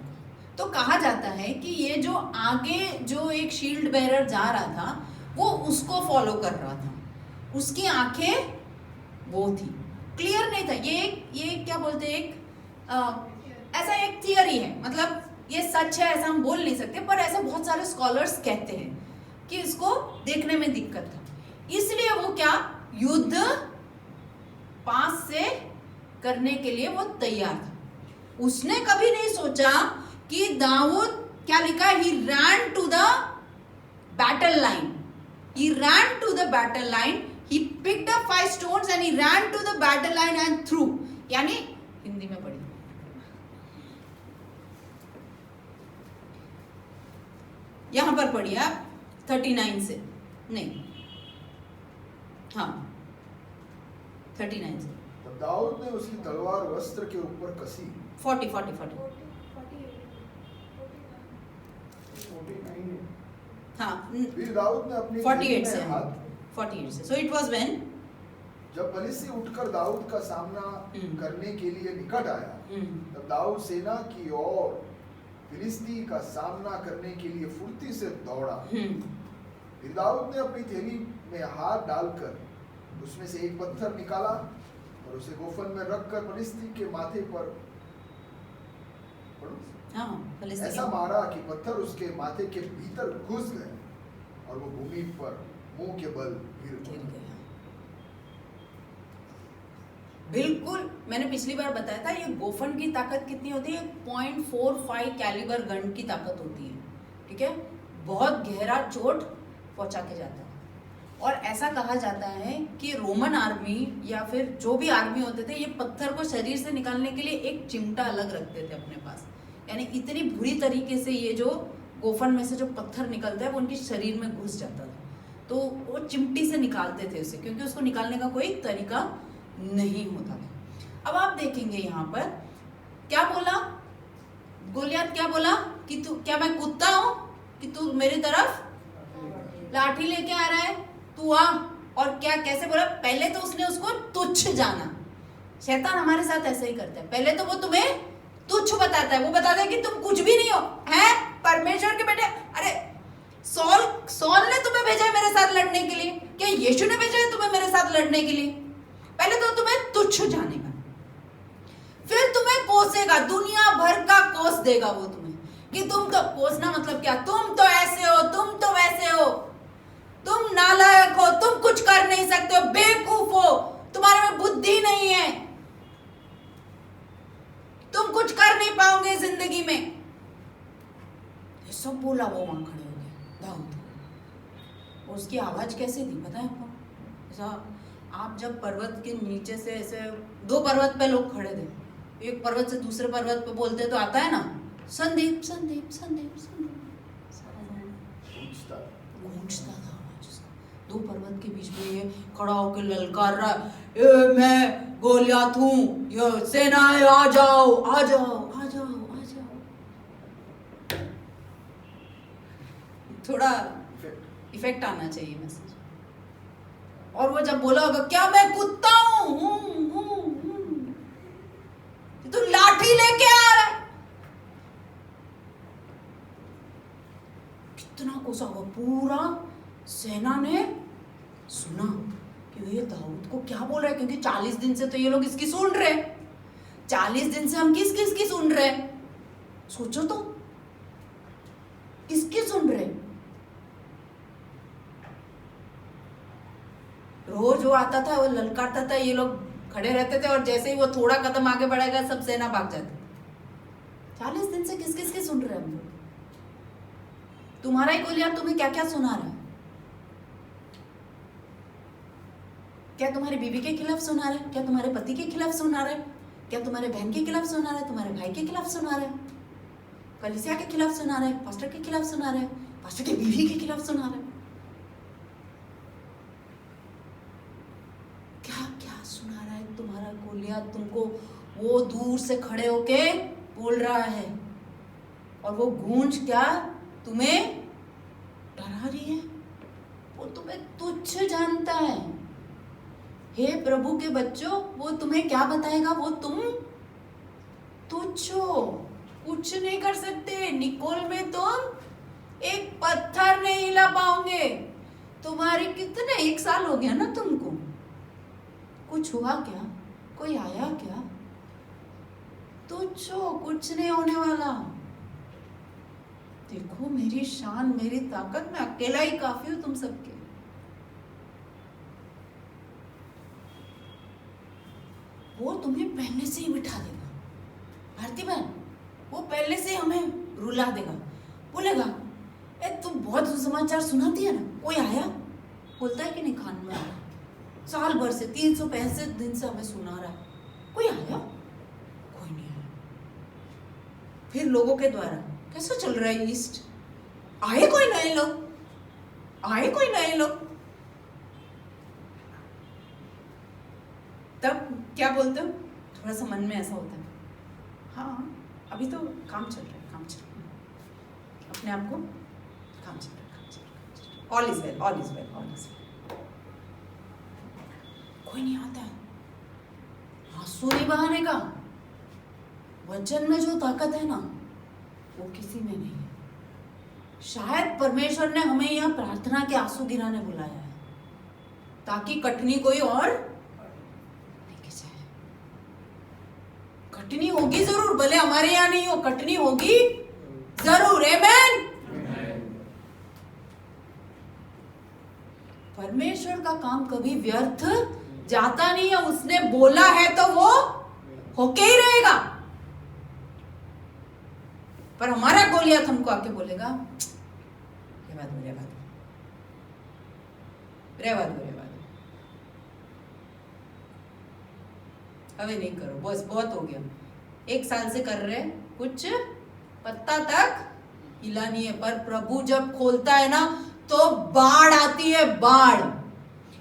तो कहा जाता है कि ये जो आगे जो एक शील्ड बेरर जा रहा था वो उसको फॉलो कर रहा था, उसकी आंखें वो थी, क्लियर नहीं था। ये क्या बोलते हैं, ऐसा एक थियरी है, मतलब ये सच है ऐसा हम बोल नहीं सकते, पर ऐसा बहुत सारे स्कॉलर्स कहते हैं कि इसको देखने में दिक्कत था, इसलिए वो क्या युद्ध पास से करने के लिए वो तैयार था। उसने कभी नहीं सोचा कि दाऊद, क्या लिखा है, he ran to the battle line, he ran to the battle line, he picked up 5 stones and he ran to the battle line and threw, यानी हिंदी में पढ़ी, यहां पर पढ़िए आप 39 से, नहीं, हाँ 39 से। तब दाऊद ने उसकी तलवार वस्त्र के ऊपर कसी। 40 हाँ फिर दाऊद ने अपनी 48 थैली से में हाथ 48 से। सो इट वाज व्हेन जब फलिस्ती उठकर दाऊद का सामना करने के लिए निकट आया, तब दाऊद सेना की ओर फिलिस्ती का सामना करने के लिए फुर्ती से दौड़ा। फिर दाऊद ने अपनी थैली में हाथ डालकर उसमें से एक पत्थर निकाला और उसे गोफन में रखकर फलिस्ती के माथे पर ऐसा मारा कि पत्थर उसके माथे के भीतर घुस गए और वो भूमि पर मुंह के बल गिर गया। बिल्कुल, मैंने पिछली बार बताया था, ये गोफन की ताकत कितनी होती है? 0.45 कैलिबर गन की ताकत होती है, ठीक है? बहुत गहरा चोट पहुंचा के जाता है। और ऐसा कहा जाता है कि रोमन आर्मी या फिर जो भी आर्मी होते थे, ये पत्थर को शरीर से निकालने के लिए एक चिमटा अलग रखते थे अपने पास। यानी इतनी बुरी तरीके से ये जो गोफन में से जो पत्थर निकलता है वो उनके शरीर में घुस जाता था, तो वो चिमटी से निकालते थे उसे, क्योंकि उसको निकालने का कोई तरीका नहीं होता था। अब आप देखेंगे यहाँ पर क्या बोला गोलियत, क्या बोला कि तू, क्या मैं कुत्ता हूं कि तू मेरी तरफ लाठी लेके आ रहा है? तू आ। और क्या कैसे बोला? पहले तो उसने उसको तुच्छ जाना। शैतान हमारे साथ ऐसे ही करता है, पहले तो वो तुम्हें तुच्छ बताता है, वो बताता है कि तुम कुछ भी नहीं हो, हैं परमेश्वर के बेटे। अरे सॉल ने तुम्हें भेजा है मेरे साथ लड़ने के लिए? क्या यीशु ने भेजा है तुम्हें मेरे साथ लड़ने के लिए? पहले तो तुम्हें तुच्छ जानेगा, फिर तुम्हें कोसेगा, दुनिया भर का कोस देगा वो तुम्हें कि तुम तो, कोसना मतलब क्या? तुम तो ऐसे हो, तुम तो वैसे हो, तुम नालायक हो, तुम कुछ कर नहीं सकते हो, बेवकूफ हो, तुम्हारे में बुद्धि नहीं है, तुम कुछ कर नहीं पाओगे जिंदगी में। ये सब बोला वो वहां खड़े हो गए दाऊद। और उसकी आवाज कैसे थी पता है आपको? ऐसा, आप जब पर्वत के नीचे से ऐसे, दो पर्वत पे लोग खड़े थे, एक पर्वत से दूसरे पर्वत पे बोलते तो आता है ना, संदीप संदीप संदीप संदीप, गूंजता था आवाज उसका। दो पर्वत के बीच में ये खड़ा होकर ललकार रहा है, ए मैं गोलियत हूं, ये सेना है, आ जाओ आ जाओ आ जाओ आ जाओ। थोड़ा इफेक्ट आना चाहिए मैसेज। और वो जब बोला होगा, क्या मैं कुत्ता हूं, तू लाठी लेके आ रहा है, कितना गुस्सा हुआ। पूरा सेना ने सुना कि ये दाऊद को क्या बोल रहा है, क्योंकि 40 दिन से तो ये लोग इसकी सुन रहे, 40 दिन से हम किसकी सुन रहे? सोचो तो, किसकी सुन रहे? रोज वो आता था, वो ललकारता था, ये लोग खड़े रहते थे, और जैसे ही वो थोड़ा कदम आगे बढ़ेगा सब सेना भाग जाती। 40 दिन से किसकी सुन रहे हम लोग? तुम्हारा ही गोलियत तुम्हें क्या क्या सुना रहा है? क्या तुम्हारी बीवी के खिलाफ सुना रहा है? क्या तुम्हारे पति के खिलाफ सुना रहा है? क्या तुम्हारे बहन के खिलाफ सुना रहा है? तुम्हारे भाई के खिलाफ सुना रहा है? कलीसिया के खिलाफ सुना रहा है? पास्टर के खिलाफ सुना रहा है? पास्टर की बीवी के खिलाफ सुना रहा है? क्या क्या सुना रहा है तुम्हारा गोलियत? तुमको वो दूर से खड़े होके बोल रहा है, और वो गूंज क्या तुम्हें डरा रही है? वो तुम्हें तुच्छ जानता है। हे प्रभु के बच्चों, वो तुम्हें क्या बताएगा? वो तुम तुच्छ हो, कुछ नहीं कर सकते। निकोल में तुम एक पत्थर नहीं हिला पाओगे। तुम्हारे कितने 1 साल हो गया ना तुमको, कुछ हुआ क्या? कोई आया क्या? तुच्छ हो, कुछ नहीं होने वाला। देखो मेरी शान, मेरी ताकत, मैं अकेला ही काफी हूं तुम सबके। वो तुम्हें पहले से ही बिठा देगा भारती बहन, वो पहले से हमें रुला देगा, बोलेगा ए तुम बहुत समाचार सुनाती है ना, कोई आया? बोलता है कि नहीं खान में आया, साल भर से 365 दिन से हमें सुना रहा है, कोई आया? कोई नहीं आया। फिर लोगों के द्वारा कैसा चल रहा है ईस्ट? आए कोई नए लोग? आए कोई नए लोग? तब क्या बोलते हो? थोड़ा सा मन में ऐसा होता है, हाँ अभी तो काम चल रहा है, काम चल रहा है, अपने आप को काम चल रहा है, काम चल रहा है, all is well, all is well, all is well. कोई नहीं आता है, आंसू नहीं बहाने का। वचन में जो ताकत है ना, वो किसी में नहीं है। शायद परमेश्वर ने हमें यहाँ प्रार्थना के आंसू गिराने बुलाया है, ताकि कटनी कोई और लेके जाए। कटनी होगी जरूर, भले हमारे यहाँ नहीं हो, कटनी होगी जरूर। आमेन। परमेश्वर का काम कभी व्यर्थ जाता नहीं है। उसने बोला है तो वो होके ही रहेगा। पर हमारा गोलियत हमको आके बोलेगा, रेवा दो, अबे नहीं करो, बस बहुत हो गया। 1 साल से कर रहे, कुछ पत्ता तक हिला नहीं है। पर प्रभु जब खोलता है ना, तो बाढ़ आती है, बाढ़।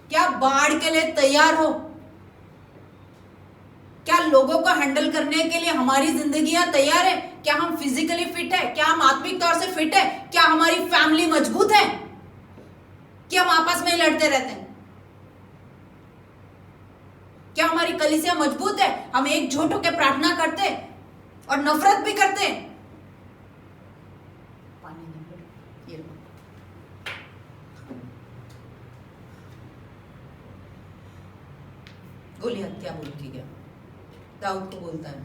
क्या बाढ़ के लिए तैयार हो? क्या लोगों को हैंडल करने के लिए हमारी जिंदगियां तैयार है? क्या हम फिजिकली फिट है? क्या हम आत्मिक तौर से फिट है? क्या हमारी फैमिली मजबूत है कि हम आपस में ही लड़ते रहते हैं? क्या हमारी कलीसिया मजबूत है? हम एकजुट होकर प्रार्थना करते और नफरत भी करते हैं। पानी नहीं, ये गोलियत क्या बोल के गया? दाऊद को बोलता है,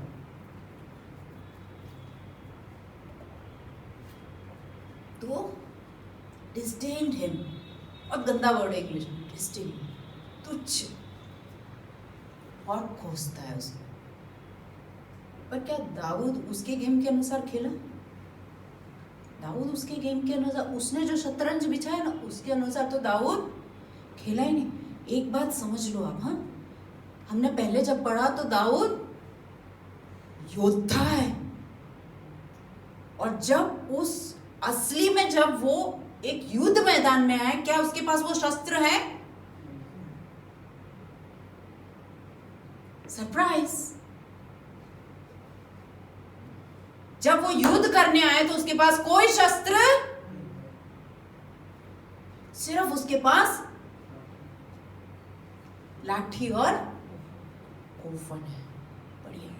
तो disdained him, और गंदा वर्ड है इंग्लिश में, disdained, तुच्छ, और कोसता है उसको। पर क्या दाऊद उसके गेम के अनुसार खेला? दाऊद उसके गेम के अनुसार, उसने जो शतरंज बिछाया ना, उसके अनुसार तो दाऊद खेला ही नहीं। एक बात समझ लो आप, हाँ, हमने पहले जब पढ़ा तो दाऊद योद्धा है, और जब उस असली में जब वो एक युद्ध मैदान में आए, क्या उसके पास वो शस्त्र है? सरप्राइज। जब वो युद्ध करने आए तो उसके पास कोई शस्त्र, सिर्फ उसके पास लाठी और कोफन है। बढ़िया,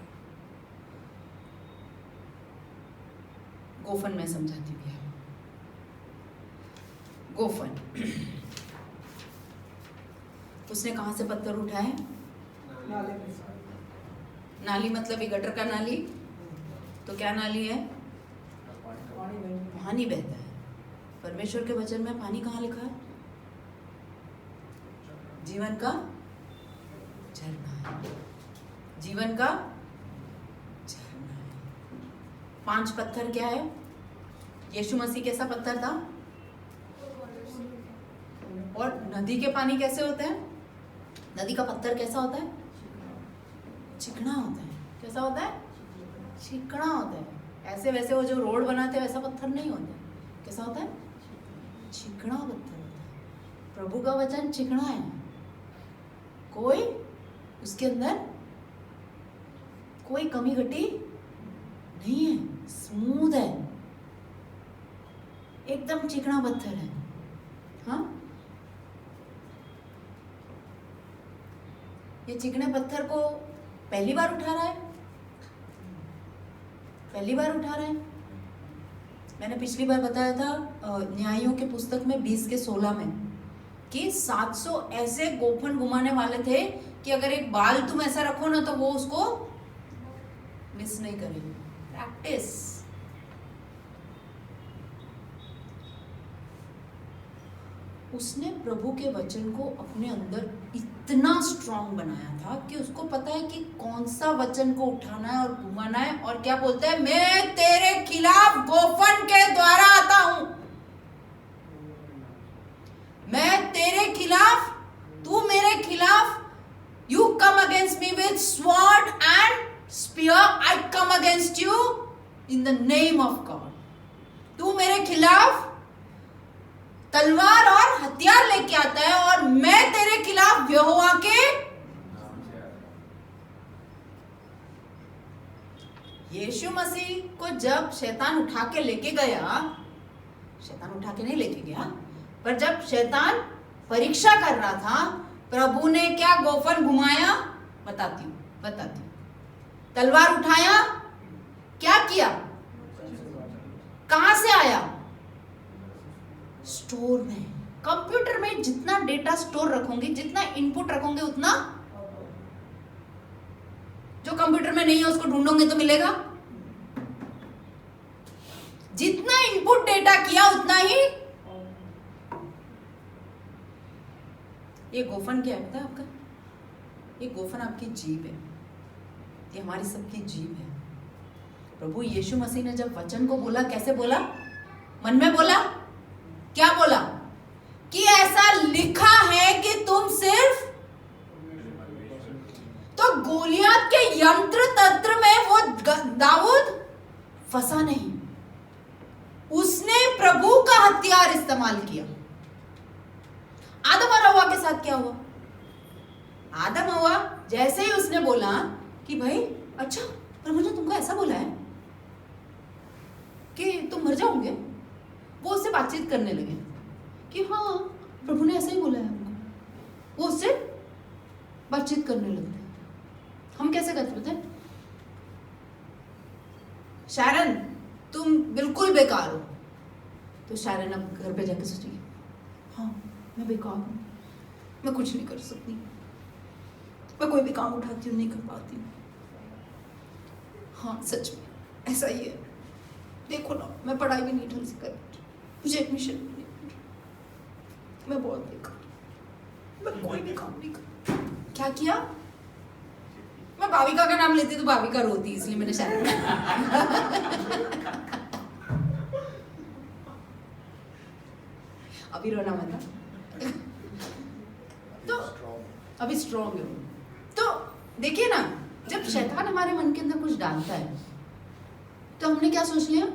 गोफन में समझाती हूँ। गोफन, उसने कहां से पत्थर उठाए? नाली मतलब ये गटर का नाली। तो क्या नाली है? पानी बहता है। परमेश्वर के वचन में पानी कहाँ लिखा है? जीवन का झरना है, जीवन का झरना है। 5 पत्थर क्या है? यीशु मसीह कैसा पत्थर था? और नदी के पानी कैसे होते हैं? नदी का पत्थर कैसा होता है? चिकना होता है। कैसा होता है? चिकना होता है। ऐसे वैसे वो जो रोड बनाते हैं वैसा पत्थर नहीं होता है। कैसा होता है? चिकना पत्थर होता है। प्रभु का वचन चिकना है, कोई उसके अंदर कोई कमी घटी नहीं है, स्मूथ है, एकदम चिकना पत्थर है। हाँ, ये चिकने पत्थर को पहली बार उठा रहा है, पहली बार उठा रहा है। मैंने पिछली बार बताया था न्यायों के पुस्तक में 20:16 में कि 700 ऐसे गोफन घुमाने वाले थे कि अगर एक बाल तुम ऐसा रखो ना तो वो उसको मिस नहीं करेंगे। प्रैक्टिस। उसने प्रभु के वचन को अपने अंदर इतना स्ट्रांग बनाया था कि उसको पता है कि कौन सा वचन को उठाना है और घुमाना है। और क्या बोलता है? मैं तेरे खिलाफ गोफन के द्वारा आता हूं, मैं तेरे खिलाफ, तू मेरे खिलाफ, you come against me with sword and spear, I come against you in the name of God. तू मेरे खिलाफ तलवार और हथियार लेके आता है और मैं तेरे खिलाफ यहोवा के यीशु मसीह को जब शैतान उठा के लेके गया, शैतान उठा के नहीं लेके गया, पर जब शैतान परीक्षा कर रहा था, प्रभु ने क्या गोफन घुमाया? बताती हूँ। तलवार उठाया, क्या किया? कहां से आया? स्टोर में। कंप्यूटर में जितना डेटा स्टोर रखोगे, जितना इनपुट रखोगे, उतना जो कंप्यूटर में नहीं है उसको ढूंढोगे तो मिलेगा। जितना इनपुट डेटा किया उतना ही। ये गोफन क्या है पता है आपका? ये गोफन आपकी जीभ है, ये हमारी सबकी जीभ है। प्रभु यीशु मसीह ने जब वचन को बोला, कैसे बोला? मन में बोला, क्या बोला? कि ऐसा लिखा है कि तुम सिर्फ, तो गोलियत के यंत्र तंत्र में वो दाऊद फंसा नहीं, उसने प्रभु का हथियार इस्तेमाल किया। आदम और हव्वा के साथ क्या हुआ? आदम हव्वा जैसे ही उसने बोला कि भाई अच्छा प्रभु ने तुमको ऐसा बोला है कि तुम मर जाओगे, वो उससे बातचीत करने लगे कि हाँ प्रभु ने ऐसा ही बोला है हमको। वो उससे बातचीत करने लगते। हम कैसे करते पता है? शारन तुम बिल्कुल बेकार हो, तो शारन अब घर पे जाके सोचेगी हाँ मैं बेकार हूं, मैं कुछ नहीं कर सकती, मैं कोई भी काम उठाती हूँ नहीं कर पाती हूँ। हाँ सच में ऐसा ही है, देखो ना मैं पढ़ाई भी नहीं ढंग से कर रही, मुझे एडमिशन भी नहीं मिल रहा, मैं बहुत बेकार, मैं कोई भी काम नहीं कर। क्या किया? मैं भाविका का नाम लेती तो भाविका रोती, इसलिए मैंने शायद अभी रोना मत। तो अभी स्ट्रॉन्ग है। तो देखिए ना, जब शैतान हमारे मन के अंदर कुछ डालता है तो हमने क्या सोच लिया?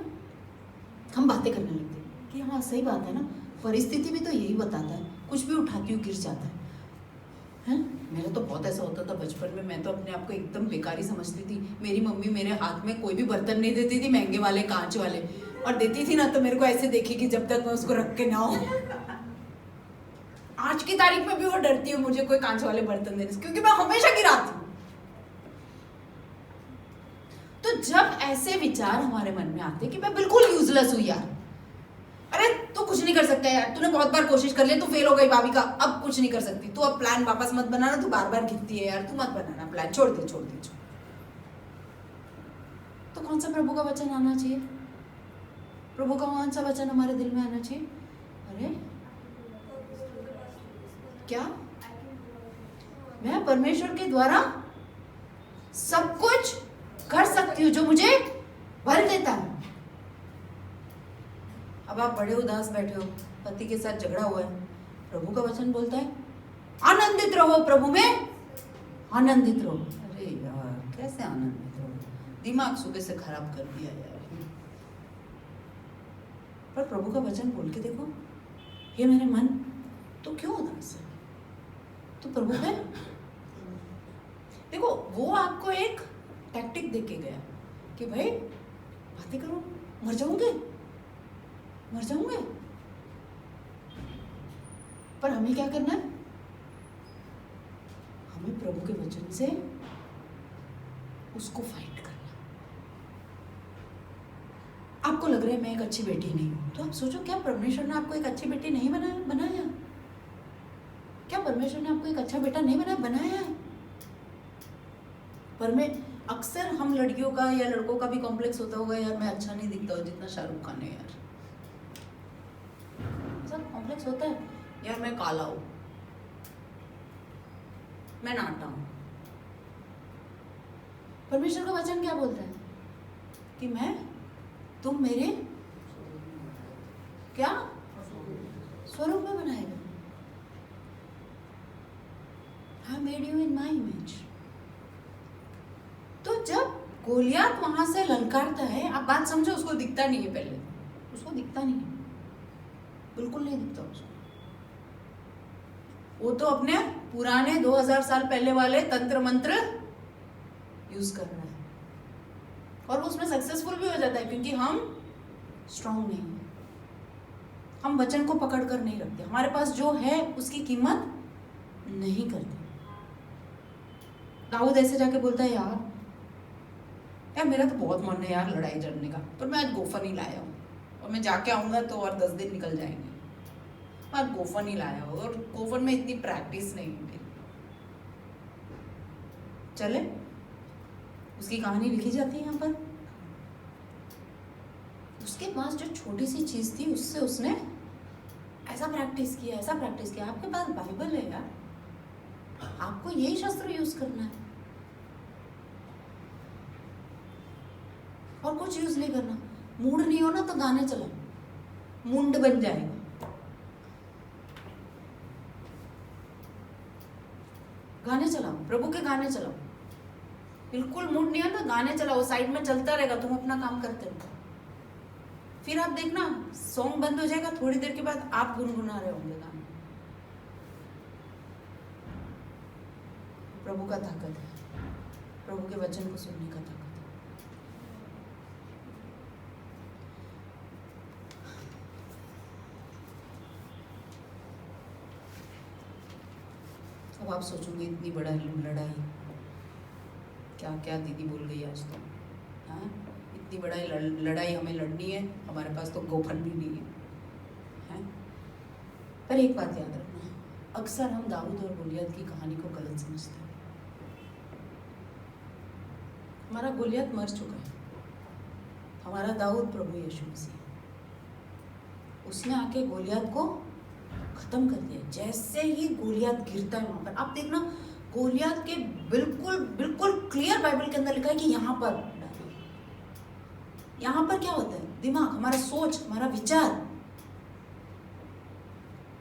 हम बातें करने लगते हैं कि हाँ सही बात है ना, परिस्थिति भी तो यही बताता है, कुछ भी उठाती हूँ गिर जाता है। मेरा तो बहुत ऐसा होता था बचपन में, मैं तो अपने आप को एकदम बेकारी समझती थी। मेरी मम्मी मेरे हाथ में कोई भी बर्तन नहीं देती थी, महंगे वाले कांच वाले, और देती थी ना तो मेरे को ऐसे देखेगी जब तक मैं उसको रख के ना हो। आज की तारीख में भी वो डरती है मुझे कोई कांच वाले बर्तन देने से, क्योंकि मैं हमेशा गिराती हूँ। तो जब ऐसे विचार हमारे मन में आते कि मैं बिल्कुल यूजलेस हूँ यार, अरे तू कुछ नहीं कर सकता यार, तूने बहुत बार कोशिश कर ली, तू फेल हो गई भाविका, अब कुछ नहीं कर सकती, तू अब प्लान वापस मत बनाना, तू बार बार गिरती है यार, तू मत बनाना प्लान, छोड़ दे। तो कौन सा प्रभु का वचन आना चाहिए? प्रभु का कौन सा वचन हमारे दिल में आना चाहिए? अरे क्या मैं परमेश्वर के द्वारा सब कुछ कर सकती हूँ जो मुझे बल देता है। अब आप बड़े उदास बैठे हो, पति के साथ झगड़ा हुआ है, प्रभु का वचन बोलता है आनंदित रहो प्रभु में, आनंदित रहो। अरे यार कैसे आनंदित रहो? दिमाग सुबह से खराब कर दिया यार। पर प्रभु का वचन बोल के देखो, ये मेरे मन तो क्यों उदास है, तो प्रभु है। देखो वो आपको एक टैक्टिक देके गया कि भाई बातें करो, मर जाओगे। पर हमें क्या करना है? हमें प्रभु के वचन से उसको फाइट करना। आपको लग रहा है मैं एक अच्छी बेटी नहीं हूं, तो आप सोचो क्या परमेश्वर ने आपको एक अच्छी बेटी नहीं बनाया? क्या परमेश्वर ने आपको एक अच्छा बेटा नहीं बनाया? पर मैं अक्सर हम लड़कियों का या लड़कों का भी कॉम्प्लेक्स होता होगा, यार मैं अच्छा नहीं दिखता हूँ जितना शाहरुख खान है, यार सब कॉम्प्लेक्स होता है, यार मैं काला हूँ, मैं नाटा हूँ। परमेश्वर का वचन क्या बोलता है कि तुम मेरे क्या स्वरूप में बनाए गए, I made you in my image। तो जब गोलियत वहां से ललकारता है, आप बात समझो, उसको दिखता नहीं है, पहले उसको दिखता नहीं है, बिल्कुल नहीं दिखता उसको। वो तो अपने पुराने 2000 साल पहले वाले तंत्र मंत्र यूज कर रहा है। और वो उसमें सक्सेसफुल भी हो जाता है, क्योंकि हम स्ट्रांग नहीं हैं, हम वचन को पकड़ कर नहीं रखते, हमारे पास जो है उसकी कीमत नहीं करते। दाऊद ऐसे जाके बोलता है, यार मेरा तो बहुत मन है यार लड़ाई लड़ने का, पर मैं आज गोफन ही लाया हूँ, और मैं जाके आऊंगा तो और 10 दिन निकल जाएंगे, मैं गोफन ही लाया हूँ, और गोफन में इतनी प्रैक्टिस नहीं है मेरी। चले, उसकी कहानी लिखी जाती है यहाँ पर। उसके पास जो छोटी सी चीज थी उससे उसने ऐसा प्रैक्टिस किया, ऐसा प्रैक्टिस किया। आपके पास बाइबल है यार, आपको यही शस्त्र यूज करना है और कुछ यूज नहीं करना। मूड नहीं हो ना तो गाने चलाओ, मुंड बन जाएगा। गाने चलाओ, प्रभु के गाने चलाओ। बिल्कुल मूड नहीं है तो गाने चलाओ, साइड में चलता रहेगा, तुम अपना काम करते रहो। फिर आप देखना सॉन्ग बंद हो जाएगा, थोड़ी देर के बाद आप गुनगुना रहे होंगे गाने। प्रभु का ताकत है, प्रभु के वचन को सुनने का ताकत है। अब आप सोचोगे इतनी बड़ा लड़ाई, क्या क्या दीदी बोल गई आज तो, हाँ इतनी बड़ा लड़ाई हमें लड़नी है, हमारे पास तो गोफन भी नहीं है। पर एक बात याद रखना, अक्सर हम दाऊद और गोलियत की कहानी को गलत समझते हैं। हमारा गोलियत मर चुका है, हमारा दाऊद प्रभु यीशु मसीह, उसने आके गोलियत को खत्म कर दिया। जैसे ही गोलियत गिरता है वहां पर, आप देखना गोलियत के बिल्कुल बिल्कुल क्लियर बाइबल के अंदर लिखा है कि यहाँ पर क्या होता है, दिमाग, हमारा सोच, हमारा विचार।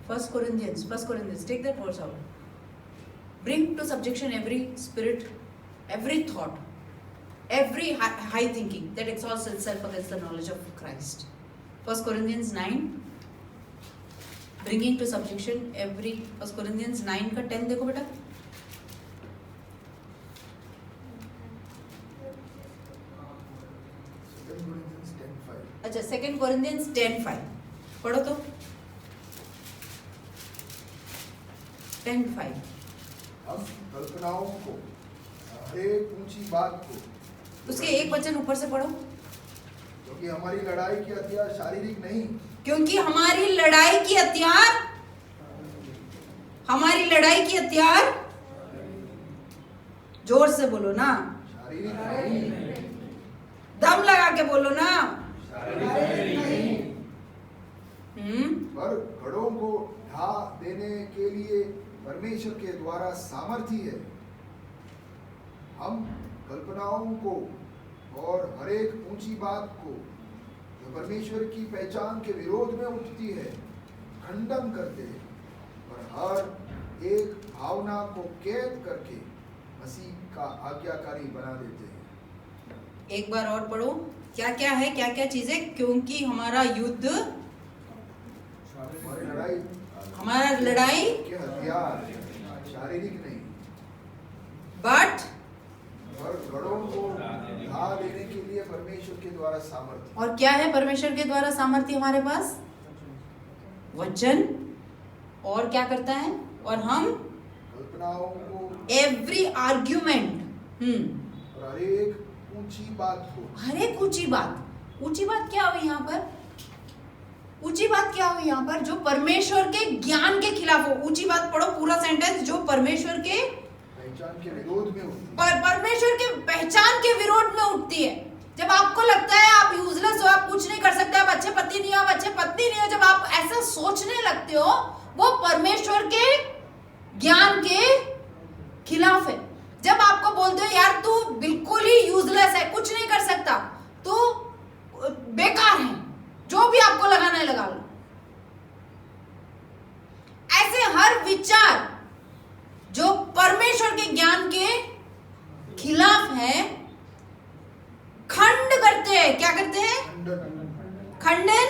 1 Corinthians, take that verse out. Bring to subjection every spirit, every thought, every high thinking that exalts itself against the knowledge of Christ. 1 Corinthians 9, bringing to subjection every, 1 Corinthians 9 का 10 देखो बेटा। अच्छा, 2 Corinthians 10:5 पढ़ो तो। 10:5 हम कल्पनाओं को, हर एक ऊंची बात को, उसके एक वचन ऊपर से पढ़ो। क्योंकि हमारी लड़ाई की हथियार शारीरिक नहीं, क्योंकि हमारी लड़ाई की हथियार, जोर से बोलो ना, शारीरिक नहीं, दम लगा के बोलो ना, शारीरिक नहीं, पर घड़ों को ढा देने के लिए परमेश्वर के द्वारा सामर्थी है। हम कल्पनाओं को और हर एक ऊंची बात को जो परमेश्वर की पहचान के विरोध में उठती है खंडन करते हैं, और हर एक भावना को कैद करके मसीह का आज्ञाकारी बना देते हैं। एक बार और पढ़ो, क्या क्या है, क्या क्या चीजें। क्योंकि हमारा युद्ध, हमारा लड़ाई के हथियार शारीरिक नहीं, बट घड़ों को ढा देने के लिए परमेश्वर के द्वारा सामर्थ्य। और क्या है परमेश्वर के द्वारा सामर्थ्य हमारे पास? वचन। और क्या करता है? और हम कल्पनाओं को, एवरी आर्ग्यूमेंट, और हर एक ऊंची बात को, हर एक ऊंची बात क्या हुई यहाँ पर? ऊंची बात क्या हुई यहाँ पर? जो परमेश्वर के ज्ञान के खिलाफ हो। ऊंची बात पढ़ो पूरा सेंटेंस, जो परमेश्वर के पहचान के विरोध में उठती है, परमेश्वर के पहचान के विरोध में उठती है। जब आपको लगता है आप यूजलेस हो, आप कुछ नहीं कर सकते, आप अच्छे पति नहीं हो, आप अच्छे पत्नी नहीं हो, जब आप ऐसा सोचने लगते हो, वो परमेश्वर के ज्ञान के खिलाफ है। जब आपको बोलते हो यार तू बिल्कुल ही यूजलेस है, कुछ नहीं कर सकता, तू बेकार है, जो भी आपको लगाना है लगा लो, ऐसे हर विचार जो परमेश्वर के ज्ञान के खिलाफ है, खंड करते हैं। क्या करते हैं? खंडन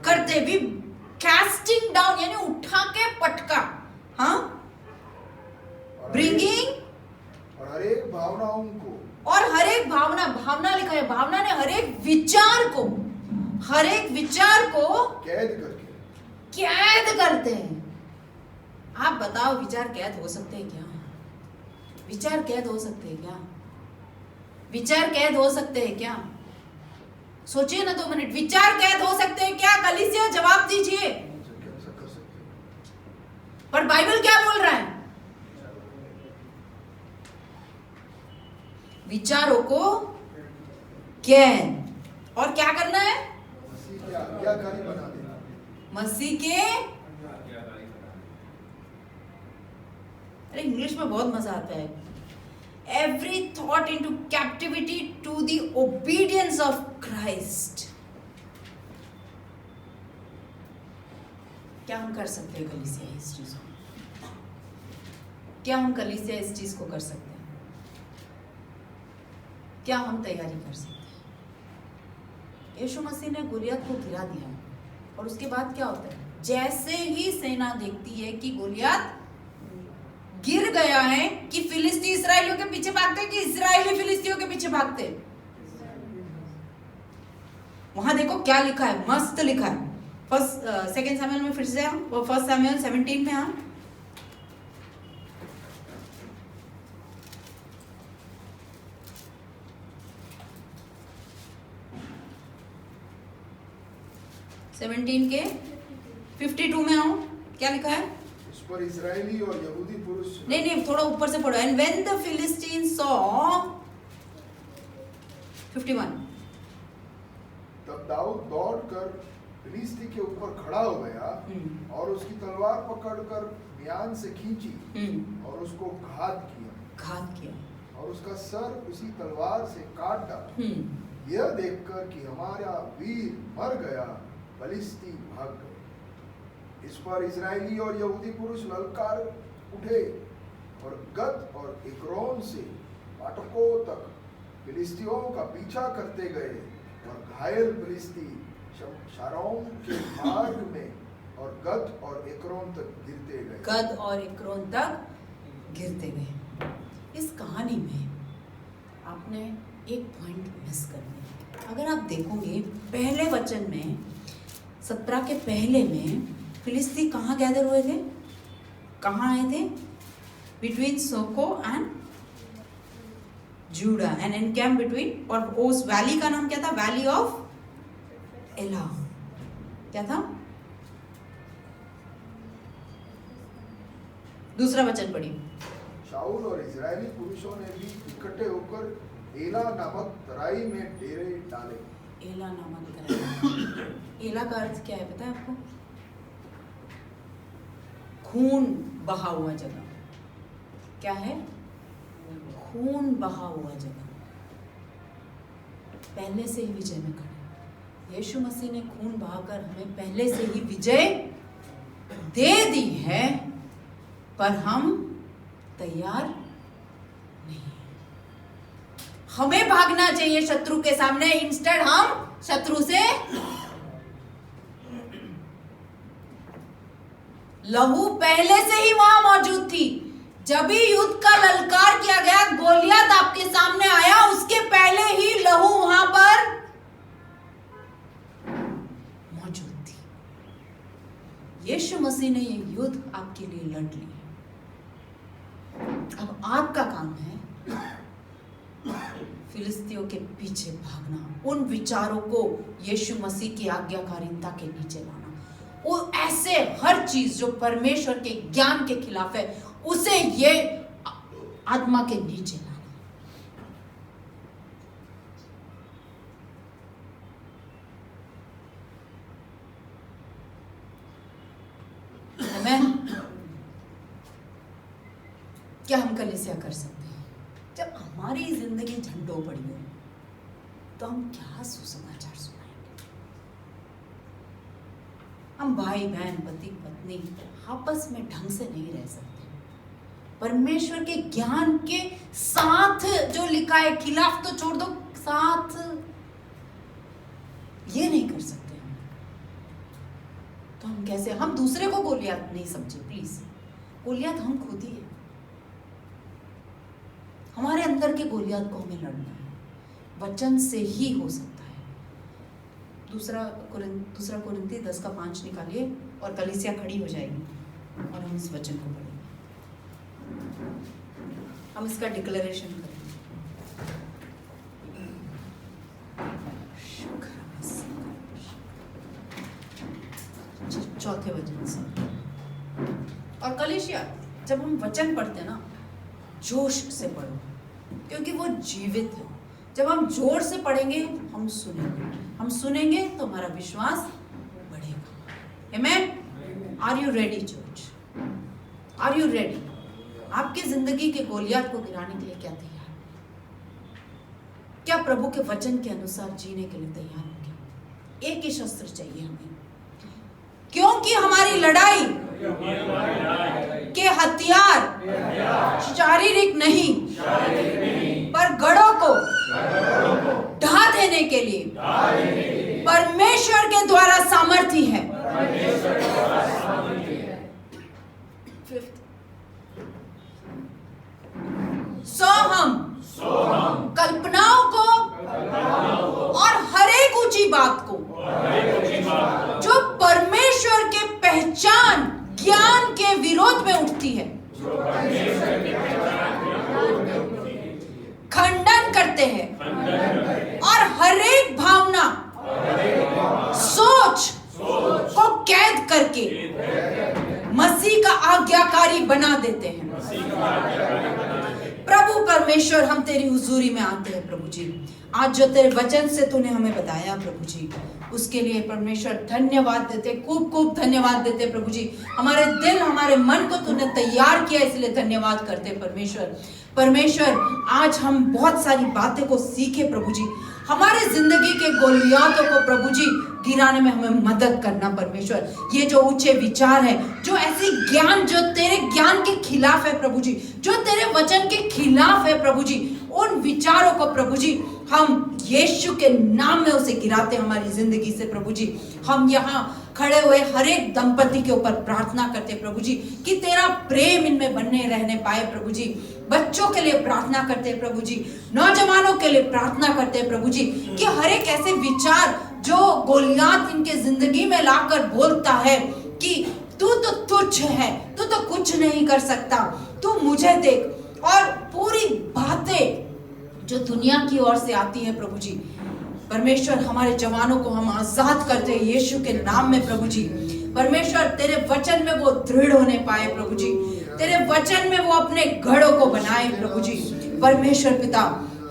करते हैं। वी कास्टिंग डाउन, यानी उठा के पटका, हाँ, ब्रिंगिंग, और हर एक भावनाओं को, और हर एक भावना, भावना लिखा है, भावना ने हर एक विचार को कैद करते हैं। आप बताओ, विचार कैद हो सकते हैं क्या? विचार कैद हो सकते हैं क्या? विचार कैद हो सकते हैं क्या? सोचिए ना 2 मिनट, विचार कैद हो सकते हैं क्या? कलीसिया जवाब दीजिए। पर बाइबल क्या बोल रहा है? विचारों को कैद, और क्या करना है? मसीह के, अरे इंग्लिश में बहुत मजा आता है, every thought into captivity to the obedience of Christ। क्या हम कर सकते हैं कलीसिया इस चीज को? क्या हम कलीसिया इस चीज को कर सकते हैं? क्या हम तैयारी कर सकते हैं? यीशु मसीह ने गोलियत को गिरा दिया, और उसके बाद क्या होता है? जैसे ही सेना देखती है कि गोलियत गिर गया है, कि फिलिस्ती इस्राएलियों के पीछे भागते कि इस्राएली फिलिस्तियों के पीछे भागते? वहां देखो क्या लिखा है, मस्त लिखा है। सेकंड सैमुएल में फिर से हम, वो 1 सैमुएल 17 में हम, के 52 में आओ, क्या लिखा है? उस पर इस्राएली और यहूदी पुरुष, नहीं, थोड़ा ऊपर से पढ़ो। एंड व्हेन द फिलिस्टीन्स सॉ 51, तब दाऊद दौड़कर फिलिस्ती के ऊपर खड़ा हो गया और उसकी तलवार पकड़कर म्यान से खींची और उसको घात किया और उसका सर उसी तलवार से काट डाला। यह देखकर कि हमारा वीर मर गया, फिलिस्ती भाग गए। इस पर इस्राएली और यहूदी पुरुष ललकार उठे और गत और एक्रोन से फाटकों तक फिलिस्तियों का पीछा करते गए और घायल फिलिस्ती शारोन के मार्ग में और गत और एक्रोन तक गिरते गए। इस कहानी में आपने एक पॉइंट मिस कर दिया। अगर आप देखोगे पहले वचन में 17 के पहले में फिलिस्ती कहाँ गैदर हुए थे? कहाँ आए थे? बिटवीन सोको एंड जूडा एंड एनकैम्प बिटवीन, और उस वैली का नाम क्या था? वैली ऑफ एला। क्या था? दूसरा वचन पढ़िए। शाऊल और इजरायली पुरुषों ने भी इकट्ठे होकर एला नामक तराई में डेरे डाले। एला नामक तराई, एला का अर्थ क्या है पता है आपको? खून बहा हुआ जगह। क्या है? खून बहा हुआ जगह। पहले से ही विजय में खड़े। यीशु मसीह ने खून बहाकर हमें पहले से ही विजय दे दी है, पर हम तैयार नहीं। हमें भागना चाहिए शत्रु के सामने, इंस्टेड हम शत्रु से लहू पहले से ही वहां मौजूद थी। जब भी युद्ध का ललकार किया गया, गोलियत आपके सामने आया, उसके पहले ही लहू वहां पर मौजूद थी। यीशु मसीह ने ये युद्ध आपके लिए लड़ ली। अब आपका काम है फिलिस्तियों के पीछे भागना, उन विचारों को यीशु मसीह की आज्ञाकारिता के नीचे लाना, वो ऐसे हर चीज जो परमेश्वर के ज्ञान के खिलाफ है उसे ये आत्मा के नीचे लाना। आमीन। क्या हम कलीसिया कर सकते हैं? जब हमारी जिंदगी झंडों पड़ी हो तो हम क्या सुसमाचार सुनाएंगे? हम भाई बहन, पति पत्नी आपस में ढंग से नहीं रह सकते। परमेश्वर के ज्ञान के साथ जो लिखा है, खिलाफ तो छोड़ दो, साथ ये नहीं कर सकते हम। तो हम कैसे? हम दूसरे को गोलियत नहीं समझे प्लीज। गोलियत हम खुद ही है। हमारे अंदर के गोलियत को हमें लड़ना है। वचन से ही हो सकता है। दूसरा कुरिन्थी 10:5 निकालिए और कलीसिया खड़ी हो जाएगी और हम इस वचन को पढ़ेंगे, हम इसका डिक्लेरेशन करेंगे। चौथे वचन से। और कलीसिया, जब हम वचन पढ़ते ना, जोश से पढ़ो, क्योंकि वो जीवित है। जब हम जोर से पढ़ेंगे, हम सुनेंगे तो हमारा विश्वास बढ़ेगा। Amen. Are you ready church? Are you ready? आपकी जिंदगी के गोलियत को गिराने के लिए क्या तैयार? क्या प्रभु के वचन के अनुसार जीने के लिए तैयार हो गया? एक ही शस्त्र चाहिए हमें, क्योंकि हमारी लड़ाई के हथियार शारीरिक नहीं, पर गढ़ों को ढा देने के लिए परमेश्वर के द्वारा सामर्थी है। सो हम कल्पनाओं को और हर एक ऊंची बात को जो परमेश्वर के पहचान ज्ञान के विरोध में उठती है, खंडन करते हैं, और हर एक भावना सोच को कैद करके मसीह का आज्ञाकारी बना देते हैं। प्रभु परमेश्वर, हम तेरी हुजूरी में आते हैं प्रभु जी। आज जो तेरे वचन से तूने हमें बताया प्रभु जी, उसके लिए परमेश्वर धन्यवाद देते, खूब खूब धन्यवाद देते प्रभु जी। हमारे दिल, हमारे मन को तूने तैयार किया, इसलिए धन्यवाद करते परमेश्वर। आज हम बहुत सारी बातें को सीखे प्रभु जी। हमारे जिंदगी के गोलियातों को प्रभु जी गिराने में हमें मदद करना परमेश्वर। ये जो ऊंचे विचार है, जो ऐसी ज्ञान जो तेरे ज्ञान के खिलाफ है प्रभु जी, जो तेरे वचन के खिलाफ है प्रभु जी, उन विचारों को प्रभु जी हम यीशु के नाम में उसे गिराते हमारी जिंदगी से प्रभु जी। हम यहाँ खड़े हुए हर एक दंपति के ऊपर प्रार्थना करते प्रभु जी कि तेरा प्रेम इनमें बनने रहने पाए प्रभु जी। बच्चों के लिए प्रार्थना करते प्रभु जी, नौजवानों के लिए प्रार्थना करते प्रभु जी कि हर एक ऐसे विचार जो गोलियात इनके जिंदगी में लाकर बोलता है कि तू तो तुच्छ है, तू तो कुछ नहीं कर सकता, तू मुझे देख, और पूरी बातें जो दुनिया की ओर से आती है प्रभु जी। परमेश्वर, हमारे जवानों को हम आजाद करते हैं यीशु के नाम में प्रभु जी। परमेश्वर, तेरे वचन में वो दृढ़ होने पाए प्रभु जी, तेरे वचन में वो अपने गढ़ों को बनाए प्रभु जी। परमेश्वर पिता,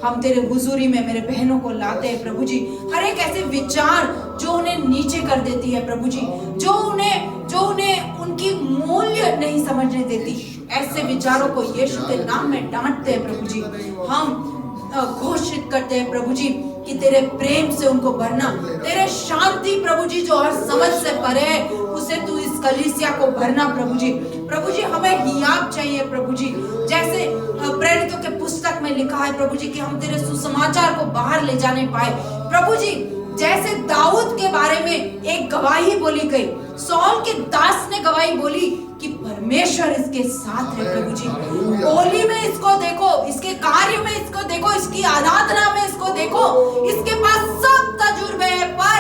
हम तेरे हुजूरी में मेरे बहनों को लाते हैं प्रभु जी। हर एक ऐसे विचार जो उन्हें नीचे कर देती है प्रभु जी, जो उन्हें उनकी मूल्य नहीं समझने देती, ऐसे विचारों को यीशु के नाम में डांटते हैं प्रभु जी। हम घोषित करते हैं प्रभु जी कि तेरे प्रेम से उनको भरना, तेरे शांति प्रभु जी जो हर समझ से परे है, उसे तू इस कलीसिया को भरना प्रभु जी। प्रभु जी, हमें हियाब चाहिए प्रभु जी, जैसे प्रेरितों के पुस्तक में लिखा है प्रभु जी कि हम तेरे सुसमाचार को बाहर ले जाने पाए प्रभु जी। जैसे दाऊद के बारे में एक गवाही बोली गई, सौल के दास ने गवाही बोली कि परमेश्वर इसके साथ है प्रभु जी। बोली में इसको देखो, इसके कार्य में इसको देखो, इसकी आराधना में इसको देखो, इसके पास सब तजुर्बे है, पर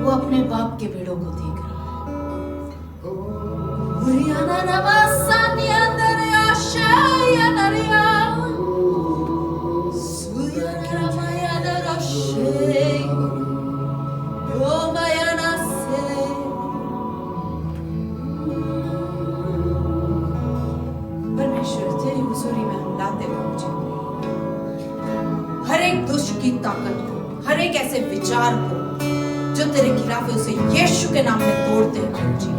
वो अपने बाप के भेड़ों को देख रहा परमेश्वर, तेरी हुजूरी में हम लाते प्रभु जी हर एक दुष्ट की ताकत को, हर एक ऐसे विचार को जो तेरे खिलाफ है, उसे यीशु के नाम में तोड़ते हैं प्रभु जी।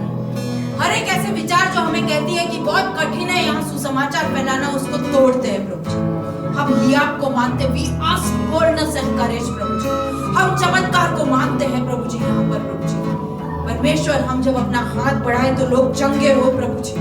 हर एक ऐसे विचार जो हमें कहती है कि बहुत कठिन है यहाँ सुसमाचार फैलाना, उसको तोड़ते हैं प्रभु जी। हम हियाब को मानते, we ask boldness and courage प्रभु जी। हम चमत्कार को मानते हैं प्रभु जी यहाँ पर प्रभु जी। परमेश्वर, हम जब अपना हाथ बढ़ाए तो लोग चंगे हो प्रभु जी।